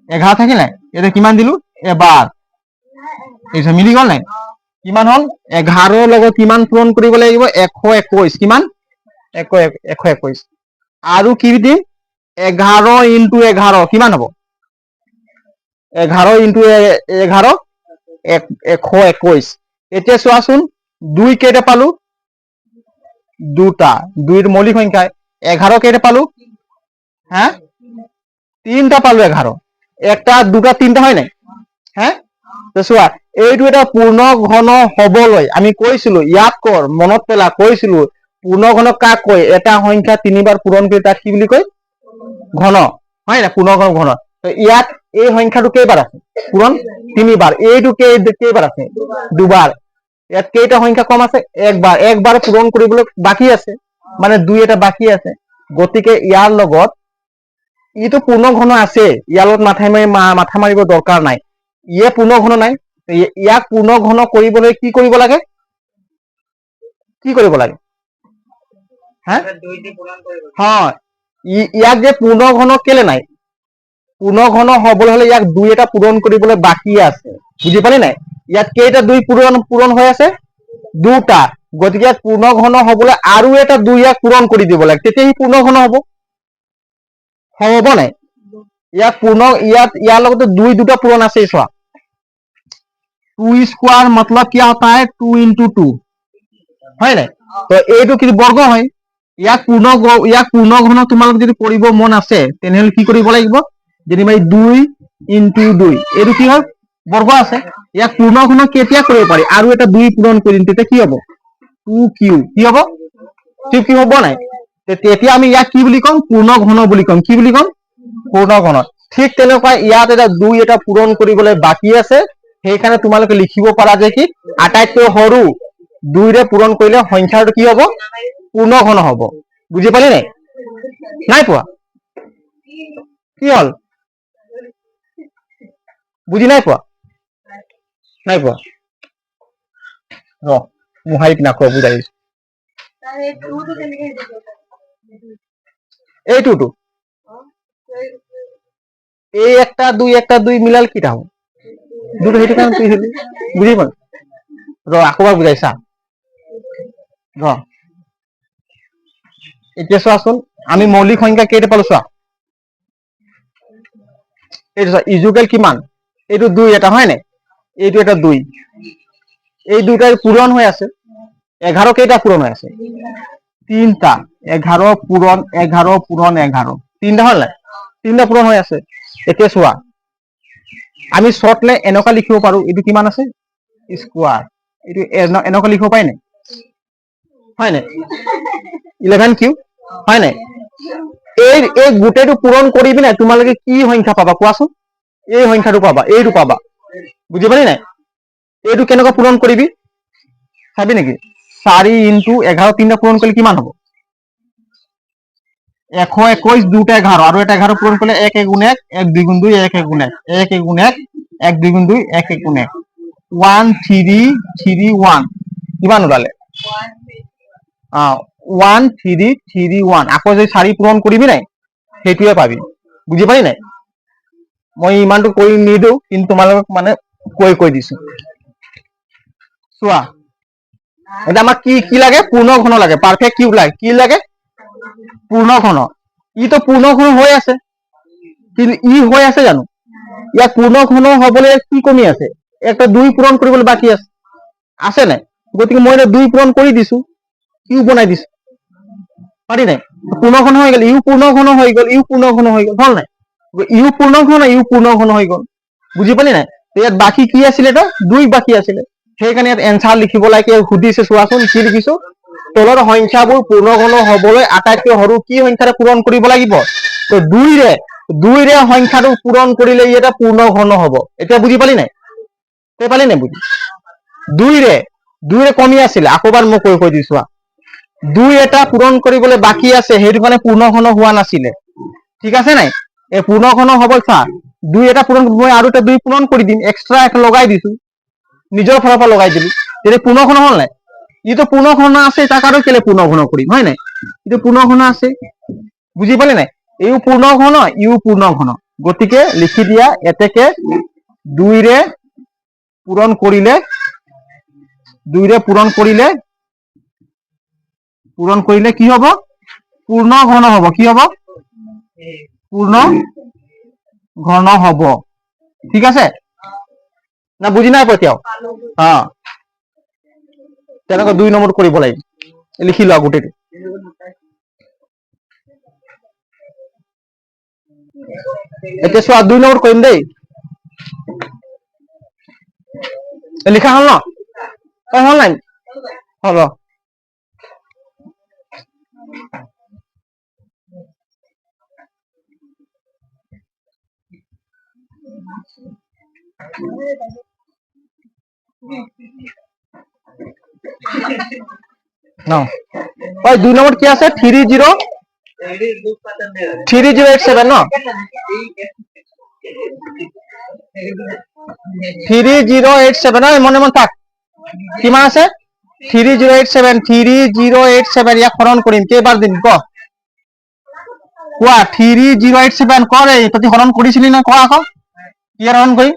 11 থাকিল নাই এতিয়া কিমান দিলো এবাৰ এই মিলি গ'ল নাই কিমান হ'ল 11 লগত কিমান পূৰণ কৰিব লাগিব 121 কিমান 121 আৰু কি দিম 11 ইনটু 11 কিমান হ'ব 11 ইনটু 11 121 এতিয়া চোৱাচোন 2 কেইটা পালো দুটা 2 মৌলিক সংখ্যা 11 কেইটা পালো হ্যাঁ 3টা পালো 11 একটা দুটা 3টা হয় নাই হ্যাঁ তো চোৱা এইটো এটা পূৰ্ণ ঘন হবলৈ আমি কৈছিলো ইয়াত কৰ মনত পেলা কৈছিলো পূৰ্ণ ঘনক কাক কয় এটা সংখ্যা 3 বাৰ পূৰণ কৰি তাক কি বুলি কয় ঘন হয় না পূৰ্ণ ঘন তো ইয়াত এই সংখ্যাটো কেইবাৰ আছে পূৰণ 3 বাৰ এইটো কেইবাৰ আছে দুবাৰ ইয়াত কেইটা সংখ্যা কম আছে একবাৰ পূৰণ কৰিবলৈ বাকি আছে মানে 2 এটা বাকি আছে গতিকে ইয়াৰ লগত ইটো পূৰ্ণ ঘন আছে ইয়াৰ লগত মাথা মাৰিব দৰকাৰ নাই ইয়ে পূৰ্ণ ঘন নাই ইয়াক পূৰ্ণ ঘন কৰিবলৈ কি কৰিব লাগে হ্যাঁ হয় ইয়াক যে পূৰ্ণ ঘন কেলে নাই পূৰ্ণ ঘন হবলৈ হলে ইয়াক 2 এটা পূৰণ কৰিবলৈ বাকি আছে বুজি পালি নাই ইয়াত কেইটা 2 পূৰণ হৈ আছে দুটা গতিকে ইয়াত পূৰ্ণ ঘন হবলৈ আৰু এটা 2 ইয়াক পূৰণ কৰি দিব লাগে তেতিয়া ই পূৰ্ণ ঘন হ'ব নাই ইয়াৰ লগতে 2 দুটা পূৰণ আছে চোৱা 2 स्क्वायर मतलब क्या होता है 2 इंटू 2 है ना तो এইটো কি বৰ্গ হয় ইয়াক পূৰ্ণ ঘন তোমালোক যদি কৰিব মন আছে তেনেহলে কি কৰিব লাগিব যেনিবা 2 ইনটু 2 এইটো কি হয় বৰ্গ আছে ইয়াক পূৰ্ণ ঘন কেতিয়া কৰিব পাৰি আৰু এটা 2 পূৰণ কৰিম তেতিয়া কি হ'ব 2q কি হ'ব ঠিক কি হ'ব নাই তেতিয়া আমি ইয়াক কি বুলি কম পূৰ্ণ ঘন বুলি কম কি বুলি কম পূৰ্ণ ঘন ঠিক তেনেকুৱা ইয়াত এটা 2 এটা পূৰণ কৰিবলৈ বাকি আছে সেইকাৰণে তোমালোকে লিখিব পাৰা যে কি আটাইতকৈ সৰু 2 ৰে পূৰণ কৰিলে সংখ্যাটো কি হ'ব পূৰ্ণ ঘন হ'ব বুজি পালি নাই পোৱা কি হল বুজি নাই পোৱা ৰ মুহাৰিত নাকো বুজাই এইটোটো এই একটা 2 মিলাল কিটা হ'ব দুটো সেইটো কাৰণে তুই হলি বুজি পাল ৰ আকবাৰ বুজাইছা ৰ এতিয়া চোৱাচোন আমি মৌলিক সংখ্যা কেইটা পালো চোৱা এইটো চোৱা ইজুকেল কিমান এইটো 2 এটা হয় নাই এইটো এটা 2 এই দুটাৰ পূৰণ হৈ আছে 11 কেইটা পূৰণ হৈ আছে 3টা 11 পূৰণ 3টা হল নাই 3টা পূৰণ হৈ আছে এতিয়া চোৱা আমি শৰ্টলে এনেকা লিখিব পাৰো এটো কিমান আছে স্কয়ার এটো এনেকা লিখিব পাই নাই হয় নাই 11 কিউ হয় নাই এই গুটেটো পূৰণ কৰিবি না তোমালোকে কি সংখ্যা পাবা কোৱাচোন এই সংখ্যাটো পাবা এইটো পাবা বুজি পালি নাই এইটো কেনেকা পূৰণ কৰিবি চাবি নেকি 4 ইনটু 11 3টা পূৰণ কৰিলে কিমান হ'ব 121 দুটা 11 আৰু এটা 11 পূৰণ কৰিলে 1 1 গুণ 1 1 2 গুণ 2 1 1 গুণ 1 1 1 গুণ 1 1 2 গুণ 2 1 1 গুণ 1 1 3 3 1 কিমান ওলালে 1 3 3 1 আকৌ যে 4 পূৰণ কৰিবি নাই সেইটোৱে পাবি বুজি পালি নাই মই ইমানটো কৰি নিদো কিন্তু তোমালোকক মানে কৈ দিছো চোৱা এটা আমাক কি লাগে পূৰ্ণ ঘন লাগে পাৰফেক্ট কিউব লাগে কি লাগে পূৰ্ণ ঘন ই তো পূৰ্ণ ঘন হৈ আছে কিন্তু ই হৈ আছে জানো ইয়াক পূৰ্ণ ঘন হবলৈ কি কমি আছে একটা 2 পূৰণ কৰিবলৈ বাকি আছে নাই গতিকে মই 2 পূৰণ কৰি দিছো কিউব বনাই দিছো পাৰি নাই পূৰ্ণ ঘন হৈ গল ইউ পূৰ্ণ ঘন হৈ গল হল নাই ইউ পূৰ্ণ ঘন হৈ গল বুজি পালি নাই ইয়াত বাকি কি আছিল এটা 2 বাকি আছিল সেইকাৰণে ইয়াত এনসাৰ লিখিব লাগে সুধিছে চোৱাচোন কি লিখিছো তলৰ সংখ্যাবোৰ পূৰ্ণ ঘন হবলৈ আটাইতকৈ সৰু কি সংখ্যাৰে পূৰণ কৰিব লাগিব তো 2 ৰে সংখ্যাটো পূৰণ কৰিলে এটা পূৰ্ণ ঘন হ'ব এতিয়া বুজি পালি নাই বুজি 2 ৰে কমি আছিল আকবাৰ মই কৈ দিছো 2 এটা পূৰণ কৰিবলৈ বাকি আছে সেইটো কাৰণে পূৰ্ণ ঘন হোৱা নাছিলে ঠিক আছে নাই এই পূৰ্ণ ঘন হ'ব চা দুই এটা পূৰণ মই আৰু এটা দুই পূৰণ কৰি দিম, এক্সট্ৰা এটা লগাই দিছো, নিজৰ ফালৰ পৰা লগাই দিলো, তেতিয়া পূৰ্ণ ঘন হ'ল নাই? ইটো পূৰ্ণ ঘন আছে, তাক আৰু কেলে পূৰ্ণ ঘন কৰিম, হয় নাই? ইটো পূৰ্ণ ঘন আছে, বুজি পালে নাই? ইও পূৰ্ণ ঘন, ইও পূৰ্ণ ঘন, গতিকে লিখি দিয়া এতেকে দুইৰে পূৰণ কৰিলে, দুইৰে পূৰণ কৰিলে কি হব? পূৰ্ণ ঘন হব। কি হব? পূৰ্ণ ঘন হব। ঠিক আছে না? বুজি নাই পোৱা এতিয়াও? তেনেকৈ 2 নম্বৰ কৰিব লাগিব, লিখি লোৱা গোটেইটো। এতিয়া চোৱা 2 নম্বৰ কৰিম দেই, লিখা হল ন? হল নাই? হল। ওই 2 নম্বর কি আছে? 3087 ন? 3087 মনে মনে থাক, কিমান আছে? 3087 ইয়াক হৰণ কৰিম, কেইবাৰ দিম ক? কোৱা 3087 কৰে, তই হৰণ কৰিছিলি না? কোৱা আকৌ কি হৰণ কৰিম?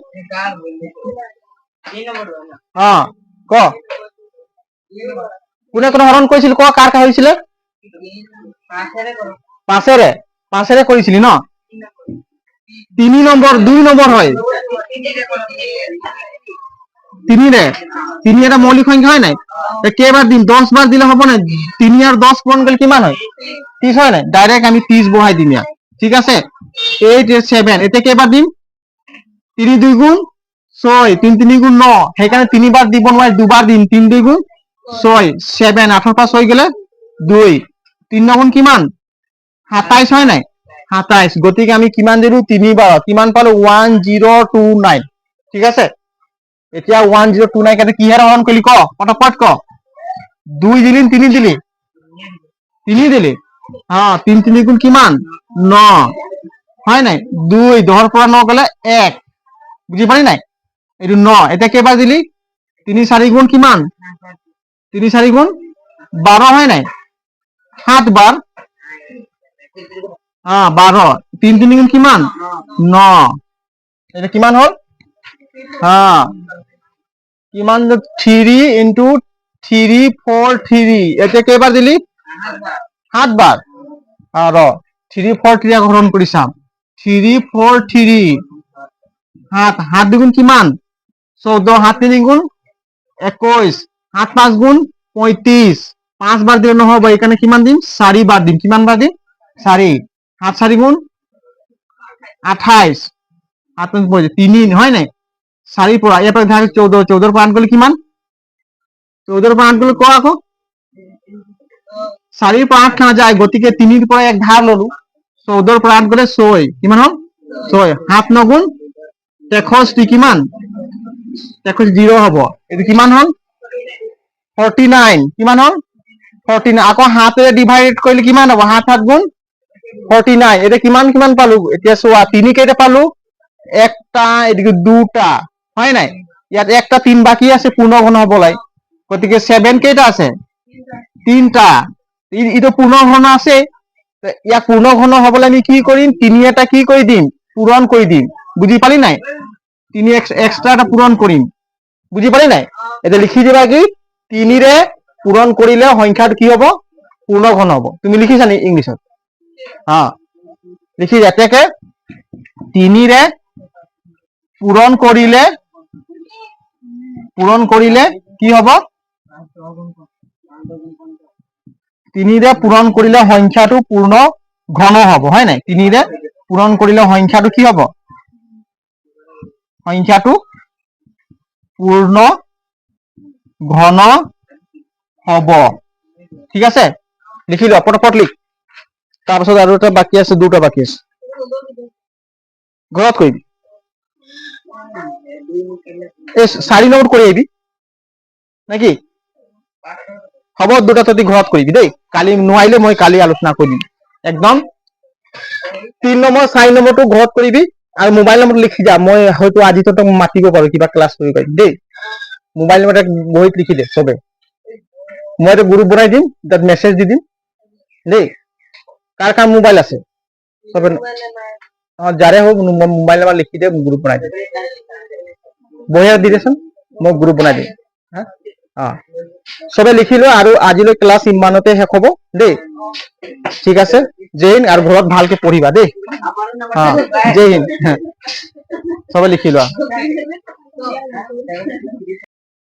ক কোনে কোনে হৰণ কৰিছিল? ক কাৰ কাৰ হৈছিলে? 5ৰে কৰিছিলি ন? 3 নম্বৰ 2 নম্বৰ হয়, 3 এটা মৌলিক সংখ্যা হয় নাই? কেইবাৰ দিম? 10 বাৰ দিলে হ'ব নাই? 3 আৰু 10 পূৰণ কৰিলে কিমান হয়? 30 হয় নাই? ডাইৰেক্ট আমি 30 বহাই দিম ইয়াত। ঠিক আছে, 8 7 এতিয়া কেইবাৰ দিম? 3 2 গুণ 6, 3 3 গুণ 9, সেইকাৰণে 3 বাৰ দিব নোৱাৰি, 2 বাৰ দিম। 3 2 গুণ 6, 7 8 পৰা 6 গেলে 2, 3 9 গুণ কিমান? 27 হয় নাই? 27, গতিকে আমি কিমান দিলো? 3 বাৰ, কিমান পালো? 1029। ঠিক আছে, এতিয়া 1029 কাটি কিহেৰে হৰণ কৰিলি? ক পটাপট ক। 2 দিলি 3 দিলি? 3 দিলি। 3 3 গুণ কিমান? 9 হয় নাই? 2 10 পৰা 9 গলে 1, বুজি পালি নাই? এইটো 9, এতিয়া কেইবাৰ দিলি? 3 4 গুণ কিমান? 3 4 গুণ 12 হয় নাই? 7 বাৰ 12, 3 3 গুণ কিমান? 9, এটা কিমান হল? কিমান? 3 into 3 4 3, এতিয়া কেইবাৰ দিলি? 7 বাৰ। ৰ 3 4 3 হৰণ কৰি চাম। 3 4 3 7, 7 দুগুণ কিমান? 14, 7 3 গুণ 21, 7 5 গুণ 35, 5 বাৰ দিলে নহব, এইকাৰণে কিমান দিম? 4 বাৰ দিম। কিমান বাৰ দিম? 4, 7 4 গুণ 28, 7 3 হয় নাই? 4 পৰা ইয়াৰ পৰা 14, 14 পৰা 8 গলে কিমান? 14 পৰা 8 গলে ক আকৌ। 4 পৰা 8 নাযায়, গতিকে 3 পৰা 1 ধাৰ ললো, 14 পৰা 8 গলে 6, কিমান হল? 6, 7 9 গুণ 63, কিমান? 63 0 হব, এইটো কিমান হল? 49, কিমান হল? 49, আকৌ 7ৰে ডিভাইড কৰিলে কিমান হব? 7 7 গুণ 49, এতিয়া কিমান কিমান পালো? এতিয়া চোৱা 3 কেইটা পালো? একটা, এদিকে 2টা, হয় নাই? ইয়াত একটা 3 বাকি আছে পূৰ্ণ ঘন হবলৈ, গতিকে 7 কেইটা আছে? 3টা। ইটো পূৰ্ণ ঘন আছে, ইয়াক পূৰ্ণ ঘন হবলৈ আমি কি কৰিম? 3 এটা কি কৰি দিম? পূৰণ কৰি দিম, বুজি পালি নাই? 3 এক্সট্ৰা এটা পূৰণ কৰিম, বুজি পালি নাই? এতিয়া লিখি দিবা কি? 3ৰে পূৰণ কৰিলে সংখ্যাটো কি হব? পূৰ্ণ ঘন হব। তুমি লিখিছা নি ইংলিছত? লিখি এতেকে 3ৰে পূৰণ কৰিলে কি হব? 3ৰে পূৰণ কৰিলে সংখ্যাটো পূৰ্ণ ঘন হব, হয় নাই? 3ৰে পূৰণ কৰিলে সংখ্যাটো কি হব? সংখ্যাটো পূৰ্ণ ঘন হব। ঠিক আছে, লিখি লোৱা পটাপট লিখ। তাৰপিছত আৰু এটা বাকী আছে, 2টা বাকী আছে, ঘৰত কৰিবি। এই 4 নম্বৰ কৰি আহিবি নেকি? হ'ব, 2টা তহঁতি ঘৰত কৰিবি দেই, কালি নোৱাৰিলে মই কালি আলোচনা কৰিম একদম। 3 নম্বৰ 4 নম্বৰটো ঘৰত কৰিবি। আৰু মোবাইল নম্বৰ লিখি যা, মই হয়তো আজি তোক মাতিব পাৰো কিবা ক্লাছ কৰিব পাৰিম দেই। মোবাইল নম্বৰ এটা বহীত লিখি দে চবে, মই এটা গ্ৰুপ বনাই দিম, তাত মেছেজ দি দিম দেই। কাৰ কাৰ মোবাইল আছে চবে যাৰে হোক মোবাইল নম্বৰ লিখি দে, গ্ৰুপ বনাই দিম। বহি দি দেচোন, মই গ্ৰুপ বনাই দিম। চবে লিখি লোৱা, আৰু আজিলৈ ক্লাছ ইমানতে শেষ হ'ব দেই। ঠিক আছে, জয় হিন্দ। আৰু ঘৰত ভালকে পঢ়িবা দেই। জয় হিন্দ। চবে লিখি লোৱা।